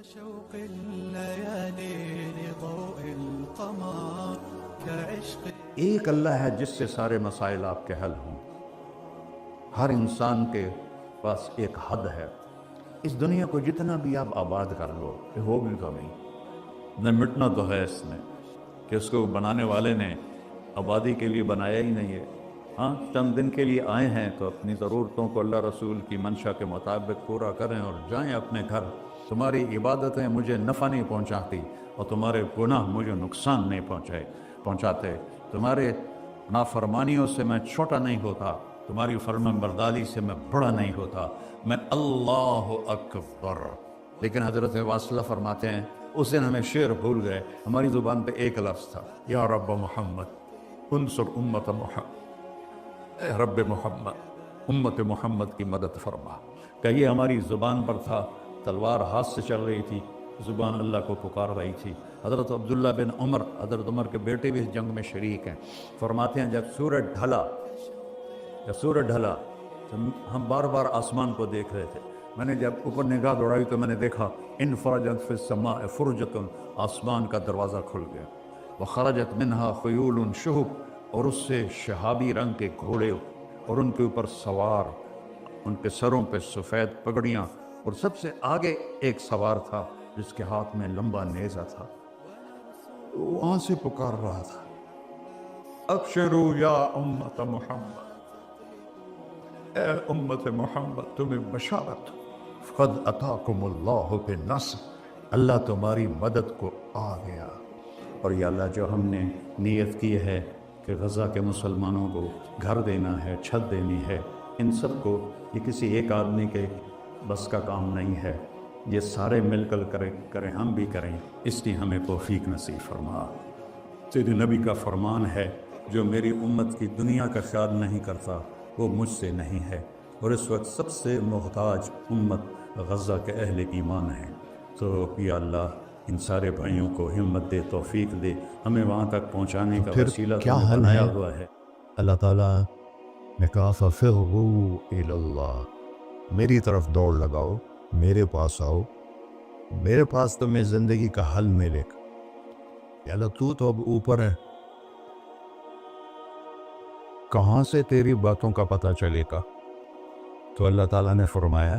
شوق الليالي لضوء القمر كعشق. ایک اللہ ہے جس سے سارے مسائل آپ کے حل ہوں. ہر انسان کے پاس ایک حد ہے. اس دنیا کو جتنا بھی آپ آباد کر لو یہ ہوگی کبھی نہ. مٹنا تو ہے اس نے کہ اس کو بنانے والے نے آبادی کے لیے بنایا ہی نہیں ہے. ہاں چند دن کے لیے آئے ہیں تو اپنی ضرورتوں کو اللہ رسول کی منشا کے مطابق پورا کریں اور جائیں اپنے گھر. تمہاری عبادتیں مجھے نفع نہیں پہنچاتی اور تمہارے گناہ مجھے نقصان نہیں پہنچاتے. تمہارے نافرمانیوں سے میں چھوٹا نہیں ہوتا, تمہاری فرمان برداری سے میں بڑا نہیں ہوتا. میں اللہ اکبر. لیکن حضرت واصلہ فرماتے ہیں اس دن ہمیں شعر بھول گئے. ہماری زبان پہ ایک لفظ تھا, یا رب محمد انصر امت محمد. اے رب محمد امت محمد کی مدد فرما. کہ یہ ہماری زبان پر تھا. تلوار ہاتھ سے چل رہی تھی, زبان اللہ کو پکار رہی تھی. حضرت عبداللہ بن عمر, حضرت عمر کے بیٹے بھی اس جنگ میں شریک ہیں, فرماتے ہیں جب سورج ڈھلا تو ہم بار بار آسمان کو دیکھ رہے تھے. میں نے جب اوپر نگاہ دوڑائی تو میں نے دیکھا انفرجت فی السماء فرجۃ, آسمان کا دروازہ کھل گیا. وخرجت منہا خیول شہب, اور اس سے شہابی رنگ کے گھوڑے اور ان کے اوپر سوار, ان کے سروں پہ سفید پگڑیاں, اور سب سے آگے ایک سوار تھا جس کے ہاتھ میں لمبا نیزہ تھا. وہاں سے پکار رہا تھا, ابشروا یا امت محمد, اے امت محمد تمہیں بشارت, قد اتاکم اللہ بالنصر, اللہ تمہاری مدد کو آ گیا. اور یا اللہ جو ہم نے نیت کی ہے کہ غزہ کے مسلمانوں کو گھر دینا ہے, چھت دینی ہے, ان سب کو یہ کسی ایک آدمی کے بس کا کام نہیں ہے. یہ سارے مل کر کریں, ہم بھی کریں, اس لیے ہمیں توفیق نصیب فرما. تیرے نبی کا فرمان ہے جو میری امت کی دنیا کا خیال نہیں کرتا وہ مجھ سے نہیں ہے. اور اس وقت سب سے محتاج امت غزہ کے اہل ایمان ہیں. تو یا اللہ ان سارے بھائیوں کو ہمت دے, توفیق دے, ہمیں وہاں تک پہنچانے کا وسیلہ کیا تو حل بنایا ہے؟ ہوا ہے. اللہ تعالیٰ نے کہا فَفِرُّوا إِلَى اللَّهِ, میری طرف دوڑ لگاؤ, میرے پاس آؤ, میرے پاس تمہیں زندگی کا حل ملے گا. یا اللہ تو اب اوپر ہے, کہاں سے تیری باتوں کا پتہ چلے گا؟ تو اللہ تعالیٰ نے فرمایا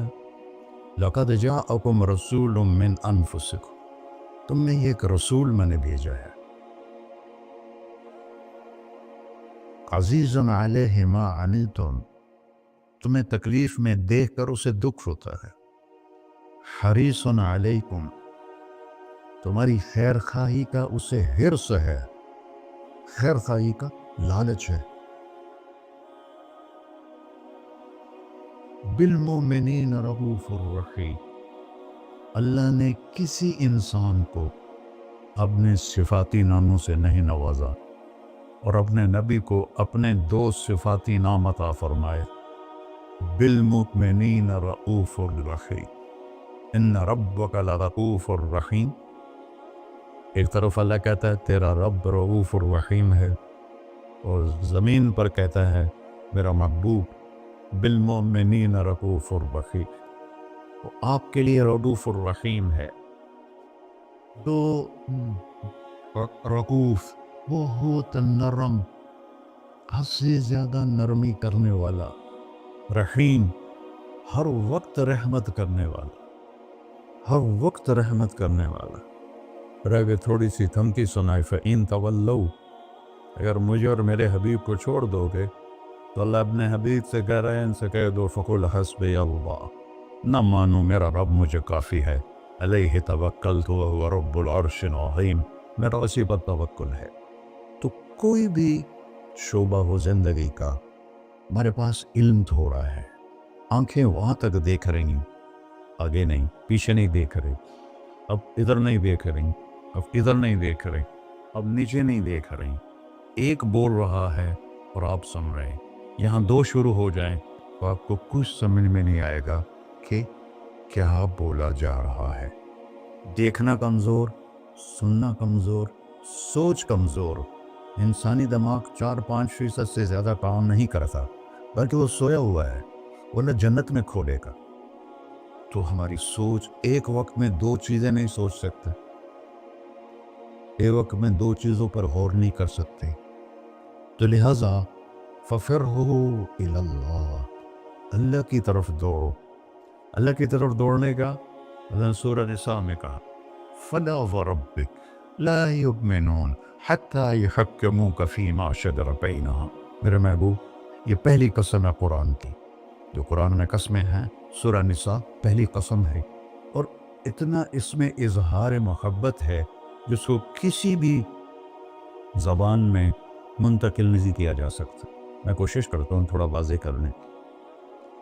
لَقَدْ جَاءَكُمْ رَسُولٌ مِّنْ أَنفُسِكُمْ, تم میں ایک رسول میں نے بھیجا ہے. عزیزٌ علیہ ما عنتم, تمہیں تکلیف میں دیکھ کر اسے دکھ ہوتا ہے. حریص علیکم, تمہاری خیر خواہی کا اسے حرص ہے, خیر خواہی کا لالچ ہے. بالمؤمنین رؤوف الرحیم, اللہ نے کسی انسان کو اپنے صفاتی ناموں سے نہیں نوازا اور اپنے نبی کو اپنے 2 صفاتی نام عطا فرمائے. بالمؤمنین رؤوف الرحیم, ان ربک لرؤوف الرحیم. ایک طرف اللہ کہتا ہے تیرا رب رؤوف الرحیم ہے, اور زمین پر کہتا ہے میرا محبوب بالمؤمنین رؤوف الرحیم. وہ آپ کے لیے رؤوف الرحیم ہے. تو رؤوف وہ ہوتا نرم, حد سے زیادہ نرمی کرنے والا. رحیم ہر وقت رحمت کرنے والا, ہر وقت رحمت کرنے والا. رہ گئے تھوڑی سی دھمکی سنائی, فَإِن تَوَلَّوْا, اگر مجھے اور میرے حبیب کو چھوڑ دو گے تو اللہ اپنے حبیب سے کہہ رہے ہیں ان سے کہہ دو فَقُلْ حَسْبِيَ اللَّهُ, نہ مانو میرا رب مجھے کافی ہے. علیہ توکلت وہو رب العرش العظیم, میرا اسی پر توکل ہے. تو کوئی بھی شعبہ ہو زندگی کا, ہمارے پاس علم تھوڑا ہے, آنکھیں وہاں تک دیکھ رہی ہیں, آگے نہیں, پیچھے نہیں دیکھ رہی, اب ادھر نہیں دیکھ رہی, اب ادھر نہیں دیکھ رہی, اب نیچے نہیں دیکھ رہی. ایک بول رہا ہے اور آپ سن رہے ہیں, یہاں 2 شروع ہو جائیں تو آپ کو کچھ سمجھ میں نہیں آئے گا کہ کیا بولا جا رہا ہے. دیکھنا کمزور, سننا کمزور, سوچ کمزور. انسانی دماغ 4-5% سے زیادہ کام نہیں کرتا, بلکہ وہ سویا ہوا ہے, وہ نہ جنت میں کھولے گا. تو ہماری سوچ ایک وقت میں دو چیزیں نہیں سوچ سکتے، ایک وقت میں دو چیزوں پر غور نہیں کر سکتے. تو لہذا فَفِرُّوا إِلَى اللَّهِ، اللہ کی طرف دوڑو. اللہ کی طرف دوڑنے کا اللہ نے سورہ نساء میں کہا فَلَا وَرَبِّكَ لَا يُؤْمِنُونَ حَتَّى يُحَكِّمُوكَ فِيمَا شَجَرَ بَيْنَهُمْ. میرے محبوب، یہ پہلی قسم ہے قرآن کی. جو قرآن میں قسمیں ہیں، سورہ نساء پہلی قسم ہے، اور اتنا اس میں اظہار محبت ہے جس کو کسی بھی زبان میں منتقل نہیں کیا جا سکتا. میں کوشش کرتا ہوں تھوڑا واضح کرنے.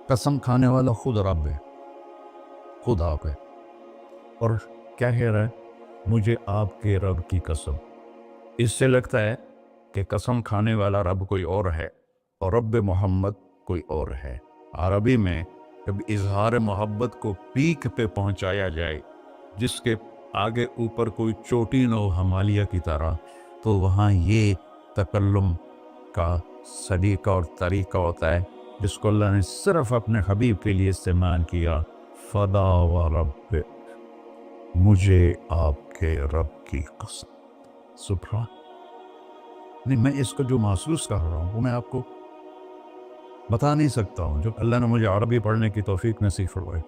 قسم کھانے والا خود رب ہے، خود آپ ہے، اور کیا کہہ رہا ہے؟ مجھے آپ کے رب کی قسم. اس سے لگتا ہے کہ قسم کھانے والا رب کوئی اور ہے اور رب محمد کوئی اور ہے. عربی میں جب اظہار محبت کو پیک پہ پہنچایا جائے، جس کے آگے اوپر کوئی چوٹی نہ ہو ہمالیہ کی طرح، تو وہاں یہ تکلم کا سلیقہ اور طریقہ ہوتا ہے جس کو اللہ نے صرف اپنے حبیب کے لیے استعمال کیا. فدا و رب، مجھے آپ کے رب کی قسم. سبحان نہیں، میں اس کو جو محسوس کر رہا ہوں وہ میں آپ کو بتا نہیں سکتا ہوں. جو اللہ نے مجھے عربی پڑھنے کی توفیق نصیب فرمائی،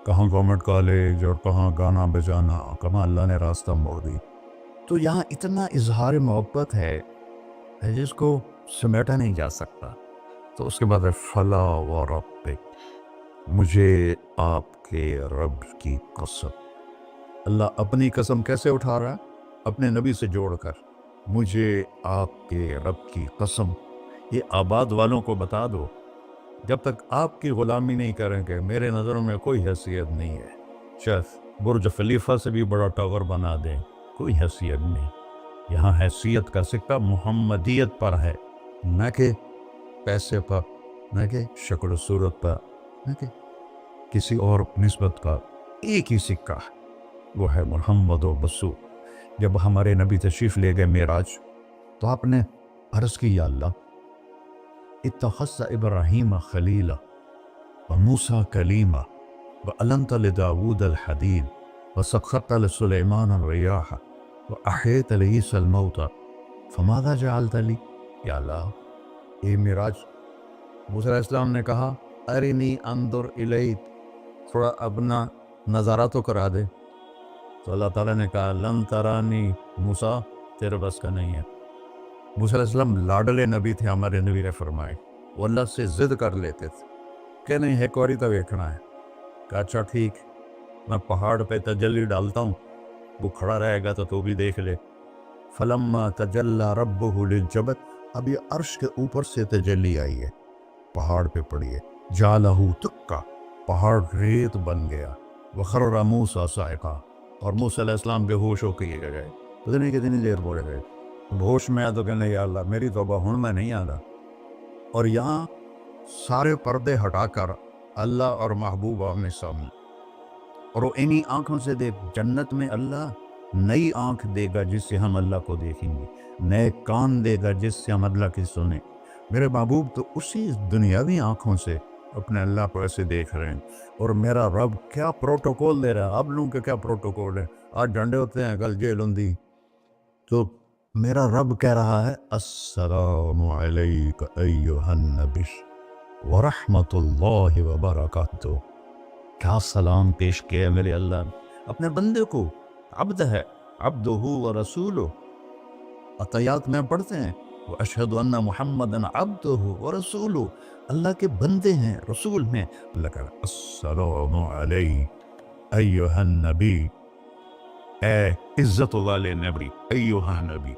کہاں گورنمنٹ کالج اور کہاں گانا بجانا، کہاں اللہ نے راستہ موڑ دی. تو یہاں اتنا اظہار محبت ہے جس کو سمیٹا نہیں جا سکتا. تو اس کے بعد ہے فلا و رب، مجھے آپ کے رب کی قسم. اللہ اپنی قسم کیسے اٹھا رہا ہے؟ اپنے نبی سے جوڑ کر. مجھے آپ کے رب کی قسم. یہ آباد والوں کو بتا دو، جب تک آپ کی غلامی نہیں کریں گے میرے نظروں میں کوئی حیثیت نہیں ہے. شاید برج خلیفہ سے بھی بڑا ٹاور بنا دیں، کوئی حیثیت نہیں. یہاں حیثیت کا سکہ محمدیت پر ہے، نہ کہ پیسے پر، نہ کہ شکل و صورت پر، نہ کہ کسی اور نسبت کا. ایک ہی سکہ ہے، وہ ہے محمد و رسول. جب ہمارے نبی تشریف لے گئے معراج، تو آپ نے عرض کی یا اللہ اتخذت ابراہیم خلیلا وموسیٰ کلیما وَأَلَنْتَ لِدَاوُودَ الْحَدِيدَ وَسَخَّرْتَ لِسُلَيْمَانَ الرِّيَاحَ وَأَحْيَيْتَ لِعِيسَى الْمَوْتَى فَمَاذَا جَعَلْتَ لِي. یا اللہ، یہ معراج موسیٰ علیہ السلام نے کہا ارنی انظر الیک، تھوڑا اپنا نظارہ تو کرا دے. تو اللہ تعالیٰ نے کہا لن ترانی موسیٰ، تیرے بس کا نہیں ہے. موسیٰ علیہ السلام لاڈلے نبی تھے، ہمارے نبی نے فرمائے. وہ اللہ سے ضد کر لیتے تھے کہ نہیں ایک باری تو دیکھنا ہے. کہا اچھا ٹھیک، میں پہاڑ پہ تجلی ڈالتا ہوں، وہ کھڑا رہے گا تو بھی دیکھ لے. فلما تجلی ربہ للجبل، اب یہ عرش کے اوپر سے تجلی آئی ہے، پہاڑ پہ پڑی ہے. جعلہ دکا، پہاڑ ریت بن گیا. وخر موسیٰ صاعقہ، اور موسیٰ علیہ السلام بے ہوش ہو کے یہ گئے. پتہ نہیں کتنی دیر بولے گئے. ہوش میں آیا تو کہنے یا اللہ میری توبہ ہوں میں نہیں آتا. اور یہاں سارے پردے ہٹا کر اللہ اور محبوب آمنے سامنے، اور وہ انہی آنکھوں سے دیکھ. جنت میں اللہ نئی آنکھ دے گا جس سے ہم اللہ کو دیکھیں گے، نئے کان دے گا جس سے ہم اللہ کی سنیں. میرے محبوب تو اسی دنیاوی آنکھوں سے اپنے اللہ کو ایسے دیکھ رہے ہیں. اور میرا رب کیا پروٹوکول دے رہا ہے. آپ لوگوں کا کیا پروٹوکول ہے؟ آج ڈنڈے ہوتے ہیں، کل جیل ہوندی. تو میرا رب کہہ رہا ہے السلام علیک ایہا النبی ورحمت اللہ وبرکاتہ. کیا سلام پیش کیا میرے اللہ نے اپنے بندے کو. عبد ہے، عبدہ ورسولہ. عطیات میں پڑھتے ہیں واشہد ان محمدًا عبدہ ورسولہ، اللہ کے بندے ہیں، رسول ہیں. اللہ کہہ رہا السلام علیک ایہا النبی، اے عزت والے نبی، ایہا نبی،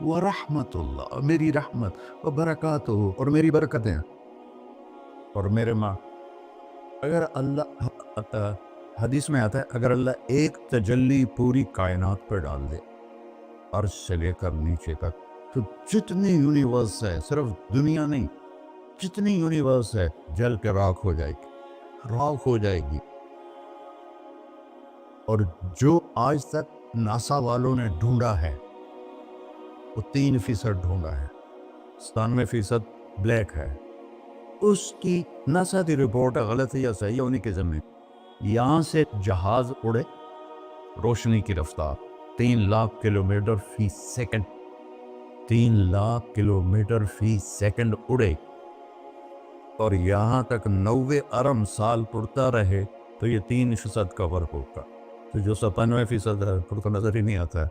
ورحمت اللہ، میری رحمت، وبرکاتہ، اور میری برکتیں. اور میرے ماں، اگر اللہ، حدیث میں آتا ہے اگر اللہ ایک تجلی پوری کائنات پہ ڈال دے، عرش سے لے کر نیچے تک، تو جتنی یونیورس ہے، صرف دنیا نہیں، جتنی یونیورس ہے جل کے راکھ ہو جائے گی، راکھ ہو جائے گی. اور جو آج تک ناسا والوں نے ڈھونڈا ہے وہ 3% ڈھونڈا ہے، 97% بلیک ہے. اس کی ناسا کی رپورٹ غلط ہے یا صحیح ہے انہیں کے ذمہ. یہاں سے جہاز اڑے روشنی کی رفتار 3,00,000 کلومیٹر فی سیکنڈ، 3,00,000 کلومیٹر فی سیکنڈ اڑے، اور یہاں تک 90 ارب سال اڑتا رہے تو یہ 3% کور ہوگا، تو جو 97% ہے پھر تو نظر ہی نہیں آتا ہے۔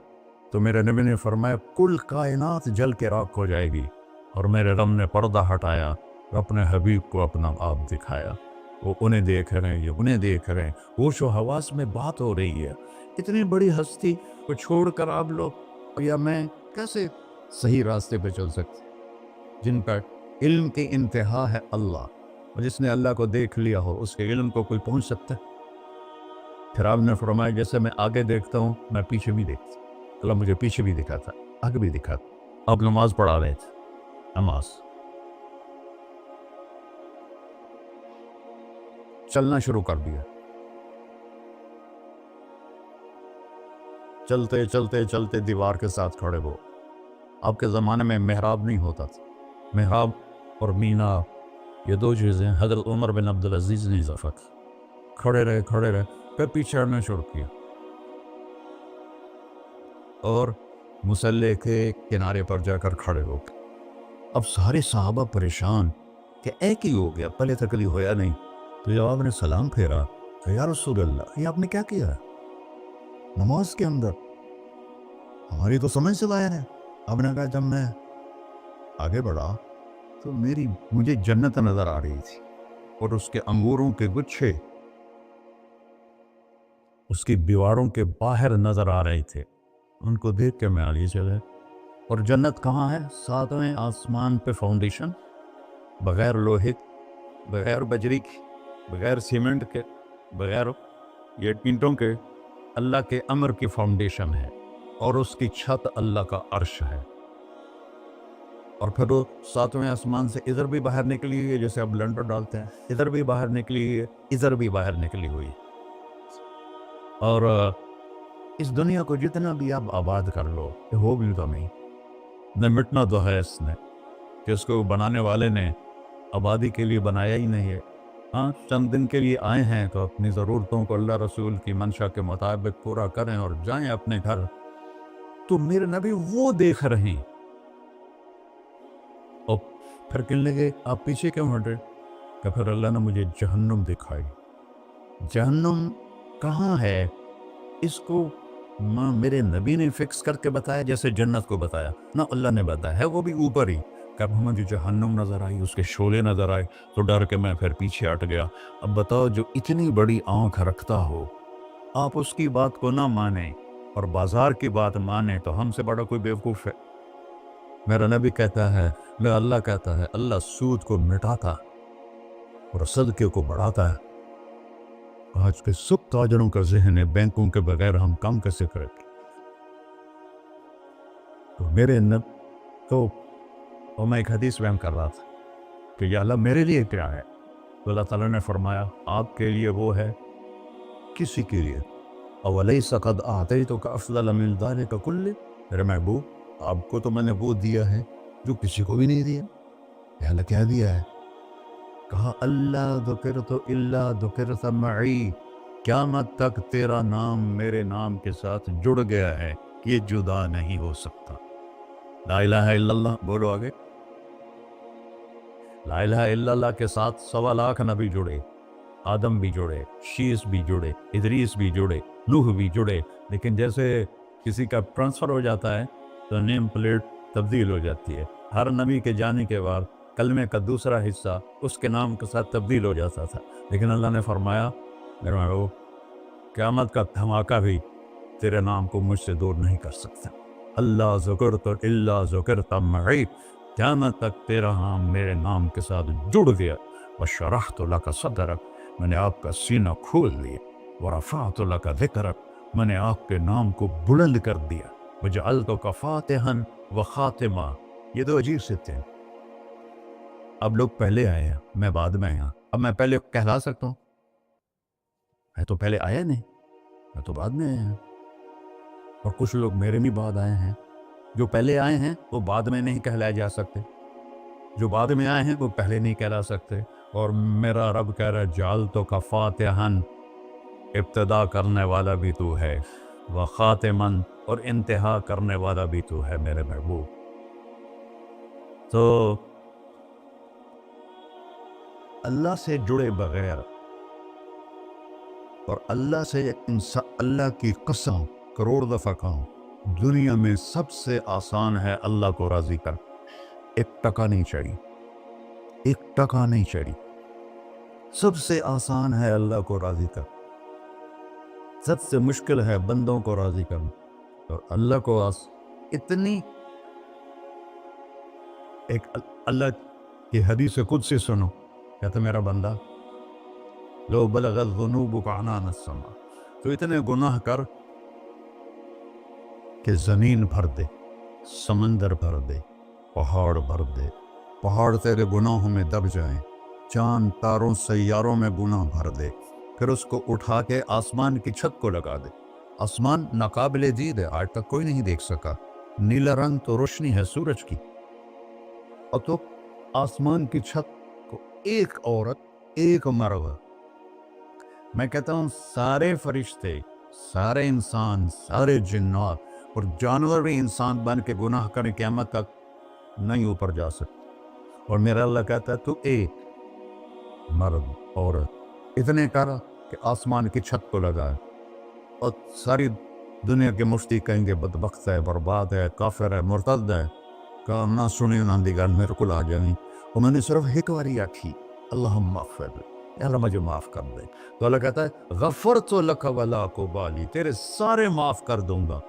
تو میرے نبی نے فرمایا کل کائنات جل کے راکھ ہو جائے گی، اور میرے رب نے پردہ ہٹایا، اپنے حبیب کو اپنا آپ دکھایا، وہ انہیں دیکھ رہے ہیں، یہ انہیں دیکھ رہے ہیں، ہوش و حواس میں بات ہو رہی ہے۔ اتنی بڑی ہستی کو چھوڑ کر آپ لوگ یا میں کیسے صحیح راستے پہ چل سکتے، جن کا علم کی انتہا ہے اللہ، اور جس نے اللہ کو دیکھ لیا ہو اس کے علم کو کوئی پہنچ سکتا ہے؟ پھر آپ نے فرمایا جیسے میں آگے دیکھتا ہوں میں پیچھے بھی دیکھتا ہوں، اللہ مجھے پیچھے بھی دکھاتا، آگے بھی دکھاتا۔ آپ نماز پڑھا رہے تھے، نماز چلنا شروع کر دیا، چلتے چلتے چلتے دیوار کے ساتھ کھڑے ہو۔ آپ کے زمانے میں محراب نہیں ہوتا تھا، محراب اور مینا یہ دو چیزیں حضرت عمر بن عبدالعزیز نے اضافہ کی۔ کھڑے رہے پھر پیچھے ہٹنا شروع کیا، اور مصلی کے کنارے پر جا کر کھڑے ہو گئے۔ اب سارے صحابہ پریشان کہ ایک ہی ہو گیا، پہلے تک کبھی ہویا نہیں۔ تو جب آپ نے سلام پھیرا کہ یا رسول اللہ یہ آپ نے کیا کیا ہے نماز کے اندر؟ ہماری تو سمجھ سے باہر ہے۔ آپ نے کہا جب میں آگے بڑھا تو مجھے جنت نظر آ رہی تھی، اور اس کے انگوروں کے گچھے اس کی دیواروں کے باہر نظر آ رہے تھے، ان کو دیکھ کے میں آگے چلے۔ اور جنت کہاں ہے؟ 7ویں آسمان پہ فاؤنڈیشن، بغیر لوہے، بغیر بجری کی، بغیر سیمنٹ کے، بغیر یہ اینٹوں کے، اللہ کے امر کی فاؤنڈیشن ہے، اور اس کی چھت اللہ کا عرش ہے۔ اور پھر وہ 7ویں آسمان سے ادھر بھی باہر نکلی ہوئی ہے، جیسے اب لنڈر ڈالتے ہیں، ادھر بھی باہر نکلی ہوئی ہے، ادھر بھی باہر نکلی ہوئی ہے۔ اور اس دنیا کو جتنا بھی آپ آباد کر لو یہ ہو بھی تو نہیں، نہ مٹنا تو ہے اس نے، کہ اس کو بنانے والے نے آبادی کے لیے بنایا ہی نہیں ہے۔ ہاں چند دن کے لیے آئے ہیں تو اپنی ضرورتوں کو اللہ رسول کی منشا کے مطابق پورا کریں اور جائیں اپنے گھر۔ تو میرے نبی وہ دیکھ رہے ہیں، اور پھر کہنے لگے آپ پیچھے کیوں ہٹے؟ کہ پھر اللہ نے مجھے جہنم دکھائی۔ جہنم کہاں ہے؟ اس کو میرے نبی نے فکس کر کے بتایا جیسے جنت کو بتایا؟ نہ اللہ نے بتایا ہے، وہ بھی اوپر ہی۔ کب مجھے جہنم نظر آئی، اس کے شعلے نظر آئے تو ڈر کے میں پھر پیچھے ہٹ گیا۔ اب بتاؤ جو اتنی بڑی آنکھ رکھتا ہو، آپ اس کی بات کو نہ مانیں اور بازار کی بات مانیں تو ہم سے بڑا کوئی بیوقوف ہے؟ میرا نبی کہتا ہے، اللہ کہتا ہے، اللہ سود کو مٹاتا اور صدقے کو بڑھاتا ہے۔ آج کے سب تاجروں کا ذہن ہے بینکوں کے بغیر ہم کام کیسے کریں۔ تو میرے اور میں ایک حدیث بیان کر رہا تھا کہ یا اللہ میرے لیے کیا ہے؟ تو اللہ تعالیٰ نے فرمایا آپ کے لیے وہ ہے کسی کے لیے، اولیس قد اعطیتک افضل من ذلک کلہ، میرے محبوب آپ کو تو میں نے وہ دیا ہے جو کسی کو بھی نہیں دیا۔ یا اللہ کیا دیا ہے؟ کہا اللہ ذکرت الا ذکرت معی، قیامت تک تیرا نام میرے نام کے ساتھ جڑ گیا ہے، یہ جدا نہیں ہو سکتا۔ لا الہ الا اللہ بولو آگے۔ لا الہ الا اللہ کے ساتھ 1.25 نبی جڑے، آدم بھی جڑے، شیس بھی جڑے، ادریس بھی جڑے، نوح بھی جڑے، لیکن جیسے کسی کا ٹرانسفر ہو جاتا ہے تو نیم پلیٹ تبدیل ہو جاتی ہے۔ ہر نبی کے جانے کے بعد کلمے کا دوسرا حصہ اس کے نام کے ساتھ تبدیل ہو جاتا تھا، لیکن اللہ نے فرمایا میرے محبوب قیامت کا دھماکہ بھی تیرے نام کو مجھ سے دور نہیں کر سکتا۔ اللہ ذکرت الا ذکرت معی، قیامت تک تیرا نام میرے نام کے ساتھ جڑ گیا۔ وشرحت لک صدرک، میں نے آپ کا سینہ کھول لیا۔ ورفعت لک ذکرک، میں نے آپ کے نام کو بلند کر دیا۔ وجعلتک فاتحا وخاتمہ، یہ دو عجیب سے تھے۔ اب لوگ پہلے آئے ہیں، میں بعد میں آیا، اب میں پہلے کہلا سکتا ہوں؟ میں تو پہلے آیا نہیں، میں تو بعد میں آیا۔ اور کچھ لوگ میرے بھی بعد آئے ہیں، جو پہلے آئے ہیں وہ بعد میں نہیں کہلائے جا سکتے، جو بعد میں آئے ہیں وہ پہلے نہیں کہلا سکتے۔ اور میرا رب کہہ رہا ہے جعلتک فاتحا، ابتدا کرنے والا بھی تو ہے، و خاتمن اور انتہا کرنے والا بھی تو ہے میرے محبوب۔ تو اللہ سے جڑے بغیر اور اللہ سے اللہ کی قسم کروڑ دفعہ کہوں، دنیا میں سب سے آسان ہے اللہ کو راضی کر، ایک ٹکا نہیں چڑھی، ایک ٹکا نہیں چڑھی، سب سے آسان ہے اللہ کو راضی کر، سب سے مشکل ہے بندوں کو راضی کرنا، اور اللہ کو اتنی ایک اللہ کی حدیث قدسی سنو، کہتا میرا بندہ لو بلغت ذنوبک عنان السماء، تو اتنے گناہ کر کہ زمین بھر دے، سمندر بھر دے، پہاڑ بھر دے، پہاڑ تیرے گناہوں میں دب جائیں، چاند تاروں سیاروں میں گناہ بھر دے، پھر اس کو اٹھا کے آسمان کی چھت کو لگا دے۔ آسمان ناقابل دید ہے، آج تک کوئی نہیں دیکھ سکا، نیلا رنگ تو روشنی ہے سورج کی، اور تو آسمان کی چھت کو ایک عورت، ایک مرد، میں کہتا ہوں سارے فرشتے، سارے انسان، سارے جنات اور جانور بھی انسان بن کے گناہ کریں قیامت تک نہیں اوپر جا سکتے، اور میرا اللہ کہتا ہے تو ایک مرد عورت اتنے کر کہ آسمان کی چھت کو لگائے، اور ساری دنیا کے مفتی کہیں گے بدبخت ہے، برباد ہے، کافر ہے، مرتد ہے، کہا نہ سنی نہ دیگر میرے کو آ جائیں، اور میں نے صرف ایک باری آکھی اللہم اغفر لی، یا اللہ مجھے معاف کر دے، تو اللہ کہتا ہے غفرت لک ولا ابالی، تیرے سارے معاف کر دوں گا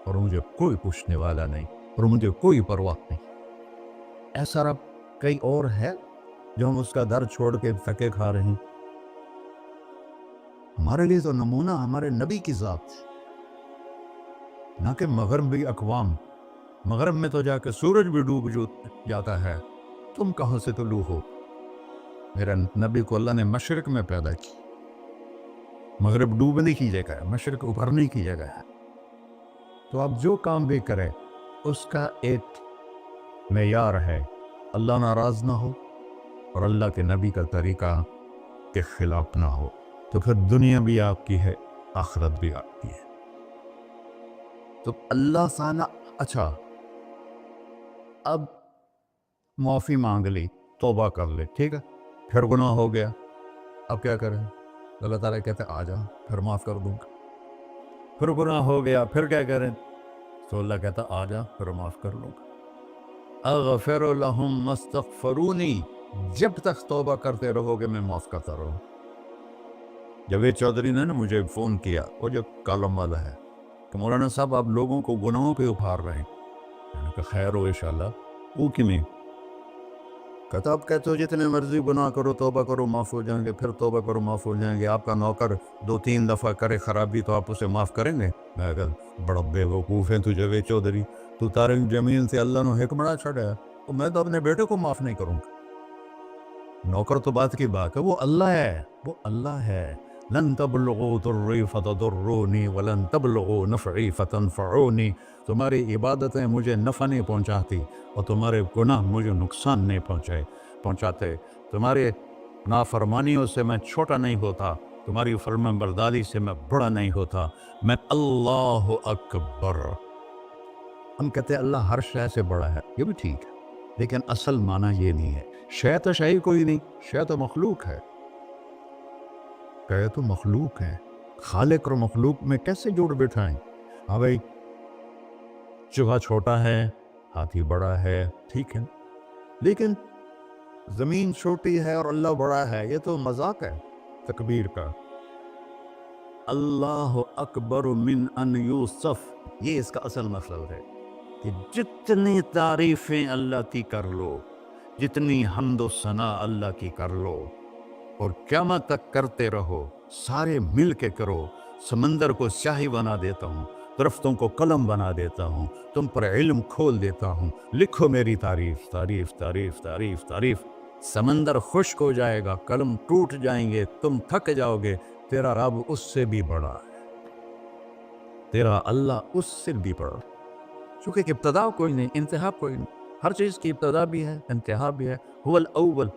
اور مجھے کوئی پوچھنے والا نہیں اور مجھے کوئی پرواہ نہیں۔ ایسا رب کئی اور ہے جو ہم اس کا در چھوڑ کے تھکے کھا رہے ہیں؟ ہمارے لیے تو نمونہ ہمارے نبی کی ذات، نہ کہ مغربی اقوام، مغرب میں تو جا کے سورج بھی ڈوب جاتا ہے، تم کہاں سے طلوع ہو؟ میرے نبی کو اللہ نے مشرق میں پیدا کی، مغرب ڈوبنے کی جگہ ہے، مشرق ابھرنے کی جگہ ہے، تو آپ جو کام بھی کریں اس کا ایک معیار ہے، اللہ ناراض نہ ہو اور اللہ کے نبی کا طریقہ کے خلاف نہ ہو، تو پھر دنیا بھی آپ کی ہے، آخرت بھی آپ کی ہے۔ تو اللہ سانا اچھا، اب معافی مانگ لی، توبہ کر لے، ٹھیک ہے، پھر گناہ ہو گیا، اب کیا کریں؟ اللہ تعالیٰ کہتے ہیں آ جا پھر معاف کر دوں گا، پھر گناہ ہو گیا پھر کیا کریں؟ تو اللہ کہتا آ جا پھر معاف کر لوں گا، اغفر لہم مستغفرونی، جب تک توبہ کرتے رہو گے میں معاف کرتا رہوں۔ جاوید چودھری نے مجھے فون کیا، وہ جو کالم والا ہے، کہ مولانا صاحب آپ لوگوں کو گناہوں پہ ابھار رہے ہیں، میں نے کہا خیر ہو انشاءاللہ، وہ کیوں؟ کہتا آپ کہتے ہو جتنے مرضی گناہ کرو توبہ کرو معاف ہو جائیں گے، پھر توبہ کرو معاف ہو جائیں گے، آپ کا نوکر 2-3 دفعہ کرے خرابی تو آپ اسے معاف کریں گے؟ میں کہا بڑا بے وقوف ہے تو جاوید چودھری، تو تارک جمیل سے اللہ نے حکمرہ چھڑا ہے، تو میں تو اپنے بیٹے کو معاف نہیں کروں گا۔ نوکر تو بات کی بات ہے، وہ اللہ ہے، وہ اللہ ہے۔ لن تبلغوا ضری فتضرونی ولن تبلغوا نفعی فتنفعونی، تمہاری عبادتیں مجھے نفع نہیں پہنچاتی اور تمہارے گناہ مجھے نقصان نہیں پہنچاتے، تمہارے نافرمانیوں سے میں چھوٹا نہیں ہوتا، تمہاری فرمان برداری سے میں بڑا نہیں ہوتا، میں اللہ اکبر۔ ہم کہتے ہیں اللہ ہر شے سے بڑا ہے، یہ بھی ٹھیک ہے، لیکن اصل معنی یہ نہیں ہے، شے تو شے کوئی نہیں، شے تو مخلوق ہے، تو مخلوق ہے، خالق اور مخلوق میں کیسے جوڑ بٹھائیں؟ ہاں بھائی چوہا چھوٹا ہے، ہاتھی بڑا ہے، ٹھیک ہے، لیکن زمین چھوٹی ہے اور اللہ بڑا ہے، یہ تو مذاق ہے تکبیر کا۔ اللہ اکبر من ان یوصف، یہ اس کا اصل مطلب ہے کہ جتنی تعریفیں اللہ کی کر لو، جتنی حمد و ثنا اللہ کی کر لو، اور قیامت تک کرتے رہو، سارے مل کے کرو، سمندر کو سیاہی بنا دیتا ہوں، درختوں کو قلم بنا دیتا ہوں، تم پر علم کھول دیتا ہوں، لکھو میری تعریف، تعریف تعریف تعریف تعریف، سمندر خشک ہو جائے گا، قلم ٹوٹ جائیں گے، تم تھک جاؤ گے، تیرا رب اس سے بھی بڑا ہے، تیرا اللہ اس سے بھی بڑا، چونکہ ابتدا کوئی نہیں، انتہا کوئی نہیں، ہر چیز کی ابتدا بھی ہے، انتہا بھی ہے، هو الاول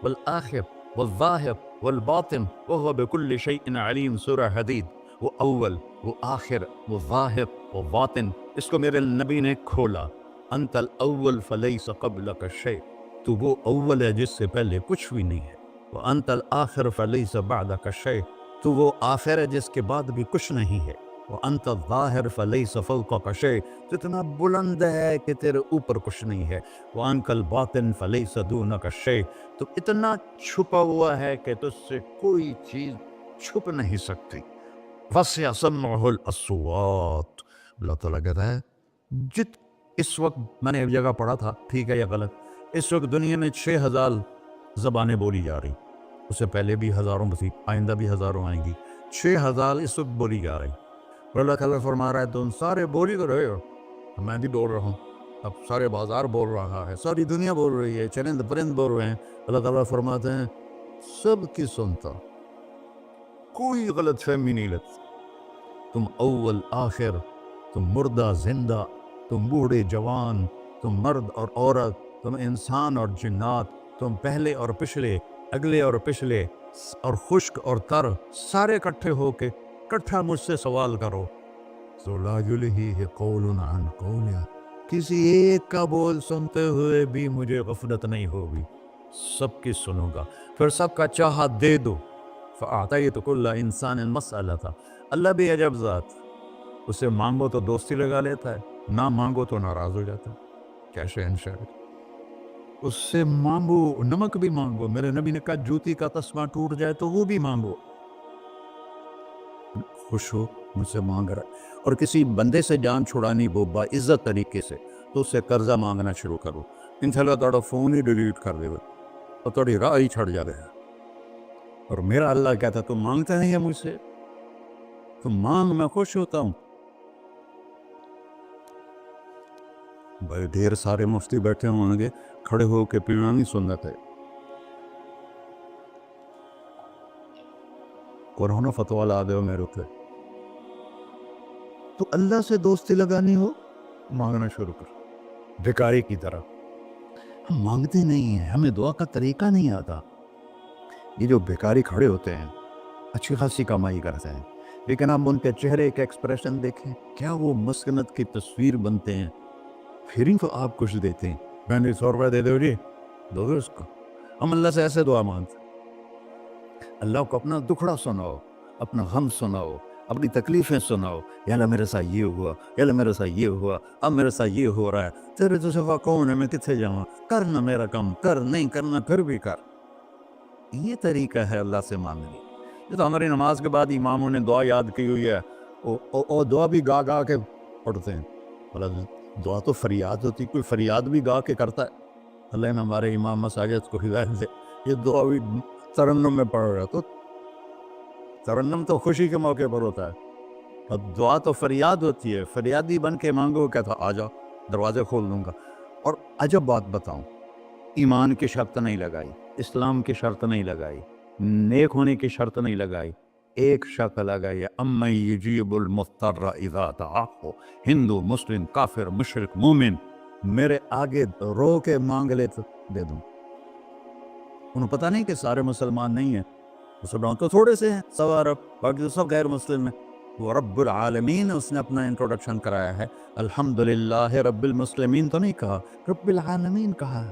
والآخر والظاہر والباطن وهو بكل شيء علیم، سورہ حدید۔ وہ اول، وہ آخر، وہ ظاہر، وہ باطن، اس کو میرے نبی نے کھولا۔ انت الاول فلیس قبلک شیء، تو وہ اول ہے جس سے پہلے کچھ بھی نہیں ہے۔ وانت الآخر فلیس بعدک شیء، تو وہ آخر ہے جس کے بعد بھی کچھ نہیں ہے۔ وانت الظاہر فلیس فوقک شیء، تو اتنا بلند ہے کہ تیرے اوپر کچھ نہیں ہے۔ وانت الباطن فلیس دونک شیء، تو اتنا چھپا ہوا ہے کہ تجھ سے کوئی چیز چھپ نہیں سکتی۔ وسع سمعہ الاصوات، اللہ تعالیٰ کہتا ہے اس وقت میں نے ایک جگہ پڑھا تھا، ٹھیک ہے یا غلط، اس وقت دنیا میں 6000 زبانیں بولی جا رہی، اس سے پہلے بھی ہزاروں تھی، آئندہ بھی ہزاروں آئیں گی، 6000 اس وقت بولی جا رہی۔ اور اللہ تعالیٰ فرما رہا ہے تم سارے بولی تو رہے ہو، میں بھی بول رہا ہوں، اب سارے بازار بول رہا ہے، ساری دنیا بول رہی ہے، چرند پرند بول رہے ہیں۔ اللہ تعالیٰ فرماتے ہیں سب کی سنتا، کوئی غلط فہمی نہیں لگتی۔ تم اول آخر، تم مردہ زندہ، تم بوڑھے جوان، تم مرد اور عورت، تم انسان اور جنات، تم پہلے اور پچھلے، اگلے اور پچھلے، اور خشک اور تر، سارے اکٹھے ہو کے کٹھا مجھ سے سوال کرو۔ تو لا یلہیہ قول عن قول، کسی ایک کا بول سنتے ہوئے بھی مجھے غفلت نہیں ہوگی، سب کی سنوں گا، پھر سب کا چاہا دے دو۔ فَأَعْطَيْتُ كُلَّ إِنسَانٍ مَسْأَلَتَهُ، اللہ بھی عجب ذات، اسے مانگو تو دوستی لگا لیتا ہے، نہ مانگو تو ناراض ہو جاتا ہے۔ کیا شہنشاہ ہے، اس سے مانگو، نمک بھی مانگو، میرے نبی نے کہا جوتی کا تسمہ ٹوٹ جائے تو وہ بھی مانگو، خوش ہو مجھ سے مانگ رہا ہے۔ اور کسی بندے سے جان چھڑانی وہ باعزت طریقے سے، تو اس سے قرضہ مانگنا شروع کرو، انشاءاللہ تھوڑا فون ہی ڈیلیٹ کر دے اور تھوڑی راہ ہی چھڑ جائے۔ اور میرا اللہ کہتا تم مانگتا نہیں ہے مجھ سے، تم مانگ، میں خوش ہوتا ہوں۔ بھائی ڈھیر سارے مفتی بیٹھے ہوں گے، کھڑے ہو کے پینا نہیں سنت ہے، قرآن فتویٰ لا دے میرے پہ۔ تو اللہ سے دوستی لگانی ہو، مانگنا شروع کر، بھکاری کی طرح۔ ہم مانگتے نہیں ہیں، ہمیں دعا کا طریقہ نہیں آتا۔ یہ جو بھکاری کھڑے ہوتے ہیں اچھی خاصی کمائی کرتے ہیں، لیکن آپ ان کے چہرے کے ایکسپریشن دیکھیں، کیا وہ مسکنت کی تصویر بنتے ہیں، پھر ہی تو آپ کچھ دیتے ہیں۔ میں نے 100 روپے دے دو جی، دو اس کو۔ ہم اللہ سے ایسے دعا مانگتے ہیں، اللہ کو اپنا دکھڑا سناؤ، اپنا غم سناؤ، اپنی تکلیفیں سناؤ، یا اللہ میرے ساتھ یہ ہوا، یا اللہ میرے ساتھ یہ ہوا، اب میرے ساتھ یہ ہو رہا ہے، تیرے تو سوا کون ہے، میں کتنے جاؤں، کرنا میرا کام، کر نہیں کرنا پھر بھی کر۔ یہ طریقہ ہے اللہ سے مانگنے۔ یہ تو ہماری نماز کے بعد اماموں نے دعا یاد کی ہوئی ہے، اور دعا بھی گا گا کے پڑھتے ہیں۔ مطلب دعا تو فریاد ہوتی، کوئی فریاد بھی گا کے کرتا ہے۔ اللہ نے ہمارے امام مساجد کو ہدایت دے، یہ دعا بھی ترنم میں پڑھ رہا، تو ترنم تو خوشی کے موقع پر ہوتا ہے، اور دعا تو فریاد ہوتی ہے، فریادی بن کے مانگو، کہتا آ جاؤ دروازے کھول دوں گا۔ اور عجب بات بتاؤں، ایمان کی شرط نہیں لگائی، اسلام کی شرط نہیں لگائی، نیک ہونے کی شرط نہیں لگائی، ایک شرط لگائی ہے، امن یجیب المضطر اذا دعاہ، ہندو، مسلم، کافر، مشرک، مومن میرے آگے رو کے مانگ لے تو دے دوں۔ انہوں پتہ نہیں کہ سارے مسلمان نہیں ہیں، مسلمان تو تھوڑے سے ہیں، 1.25 ارب، باقی تو سب غیر مسلم ہیں۔ وہ رب العالمین اس نے اپنا انٹروڈکشن کرایا ہے، الحمدللہ رب المسلمین تو نہیں کہا، رب العالمین کہا۔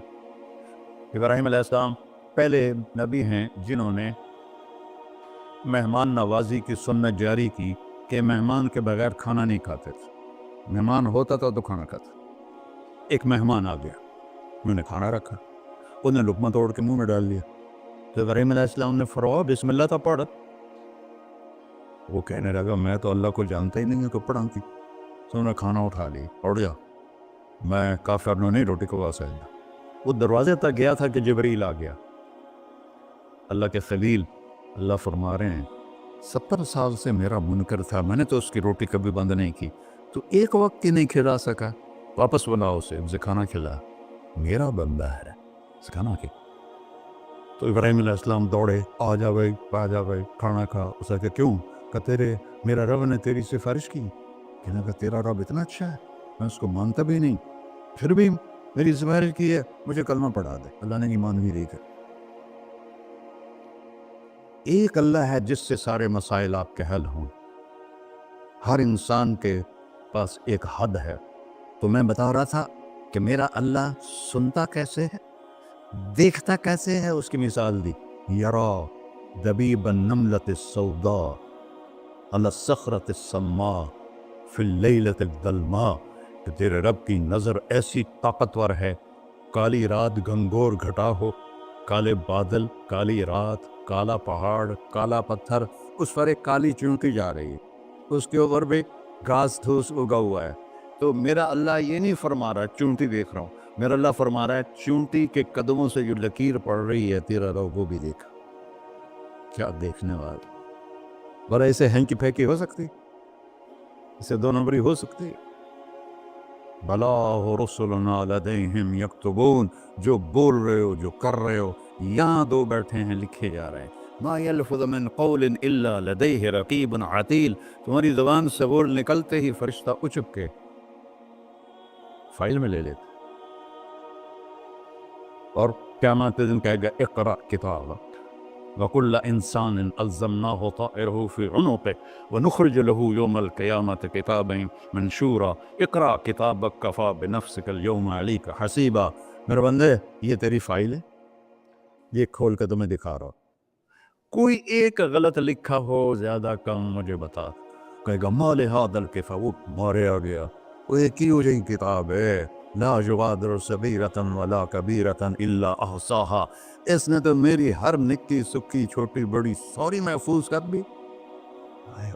ابراہیم علیہ السلام پہلے نبی ہیں جنہوں نے مہمان نوازی کی سنت جاری کی کہ مہمان کے بغیر کھانا نہیں کھاتے تھے، مہمان ہوتا تھا تو کھانا کھاتے۔ ایک مہمان آ گیا، انہوں نے کھانا رکھا، انہوں نے لقمہ توڑ کے منہ میں ڈال لیا، تو ابراہیم علیہ السلام نے فرمایا بسم اللہ تو پڑھ۔ وہ کہنے لگا میں تو اللہ کو جانتا ہی نہیں ہوں کہ پڑھا کی، تو انہوں نے کھانا اٹھا لی، پڑھ جا، میں کافر نے نہیں روٹی کو سکتا۔ وہ دروازے تک گیا تھا کہ جبریل آ گیا، اللہ کے خلیل، اللہ فرما رہے ہیں 70 سال سے میرا منکر تھا، میں نے تو اس کی روٹی کبھی بند نہیں کی، تو ایک وقت کی نہیں کھلا سکا، واپس بلاؤ اسے کھانا کھلا، میرا بندہ ہے، کھانا کھلا۔ تو ابراہیم علیہ السلام دوڑے، آ جا بھائی کھانا کھا۔ اس نے کہا کیوں؟ کہ میرا رب نے تیری سفارش کی۔ کہنے لگا تیرا رب اتنا اچھا ہے، میں اس کو مانتا بھی نہیں، پھر بھی میری سفارش کی ہے، مجھے کلمہ پڑھا دے۔ اللہ نے ایمان بھی دے کر ایک اللہ ہے جس سے سارے مسائل آپ کے حل ہوں۔ ہر انسان کے پاس ایک حد ہے۔ تو میں بتا رہا تھا کہ میرا اللہ سنتا کیسے ہے، دیکھتا کیسے ہے، اس کی مثال دی، یرا دبیب النملۃ السوداء علی الصخرۃ الصماء فی اللیلۃ الظلماء، کہ تیرے رب کی نظر ایسی طاقتور ہے، کالی رات گھنگور گھٹا ہو، کالے بادل، کالی رات، کالا پہاڑ، کالا پتھر، اس پر ایک کالی چونٹی جا رہی ہے، اس کے اوپر بھی گھاس دھوس اگا ہوا ہے۔ تو میرا اللہ یہ نہیں فرما رہا چونٹی دیکھ رہا ہوں، میرا اللہ فرما رہا ہے چونٹی کے قدموں سے جو لکیر پڑ رہی ہے تیرا رب وہ بھی دیکھا۔ کیا دیکھنے والا! بڑا اسے ہینکی پھینکی ہو سکتی، اسے دو نمبری ہو سکتی؟ بلا رسلنا لدیہم یکتبون، جو بول رہے ہو، جو کر رہے ہو، یہاں دو بیٹھے ہیں، لکھے جا رہے ہیں۔ ما یلفظ من قول الا لدیہ رقیب عتید، تمہاری زبان سے بول نکلتے ہی فرشتہ اچک کے فائل میں لے لیتے، اور قیامت کے دن کہے گا اقرأ کتابک وَكُلَّ إِنسَانٍ أَلْزَمْنَاهُ طَائِرَهُ فِي عُنُقِهِ وَنُخْرِجُ لَهُ يَوْمَ الْقِيَامَةِ كِتَابًا مَنشُورًا اقرأ کتابک کفیٰ بنفسک اليوم علیک حسیبا۔ میرے بندے یہ تیری فائل ہے، یہ کھول کے تمہیں دکھا رہا ہوں، کوئی ایک غلط لکھا ہو زیادہ کم مجھے بتا۔ کہے گا ما لہذا الکتاب، مارے آ گیا، وہ ایک ہی ہو جائیں کتاب ہے، لا یغادر صغیرۃ ولا کبیرۃ الا احصاها، اس نے تو میری ہر نکی سکی چھوٹی بڑی ساری محفوظ کر دی۔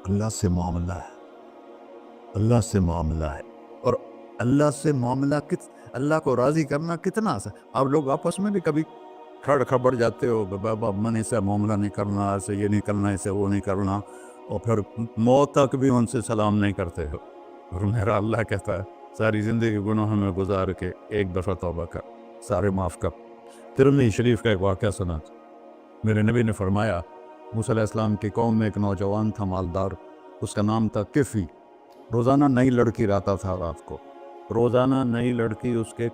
اللہ سے معاملہ ہے، اللہ سے معاملہ ہے، اور اللہ سے معاملہ اللہ کو راضی کرنا کتنا آسان۔ آپ لوگ آپس میں بھی کبھی کھڑ کھبڑ جاتے ہو، بابا من اسے معاملہ نہیں کرنا، اسے یہ نہیں کرنا، اسے وہ نہیں کرنا، اور پھر موت تک بھی ان سے سلام نہیں کرتے ہو۔ اور میرا اللہ کہتا ہے ساری زندگی گناہوں میں گزار کے ایک دفعہ توبہ کر، سارے معاف کر۔ ترمذی شریف کا ایک واقعہ سنا، میرے نبی نے فرمایا موسیٰ علیہ السلام کی قوم میں ایک نوجوان تھا مالدار، اس کا نام تھا کفی، روزانہ نئی لڑکی لاتا تھا رات کو، روزانہ نئی لڑکی اس کے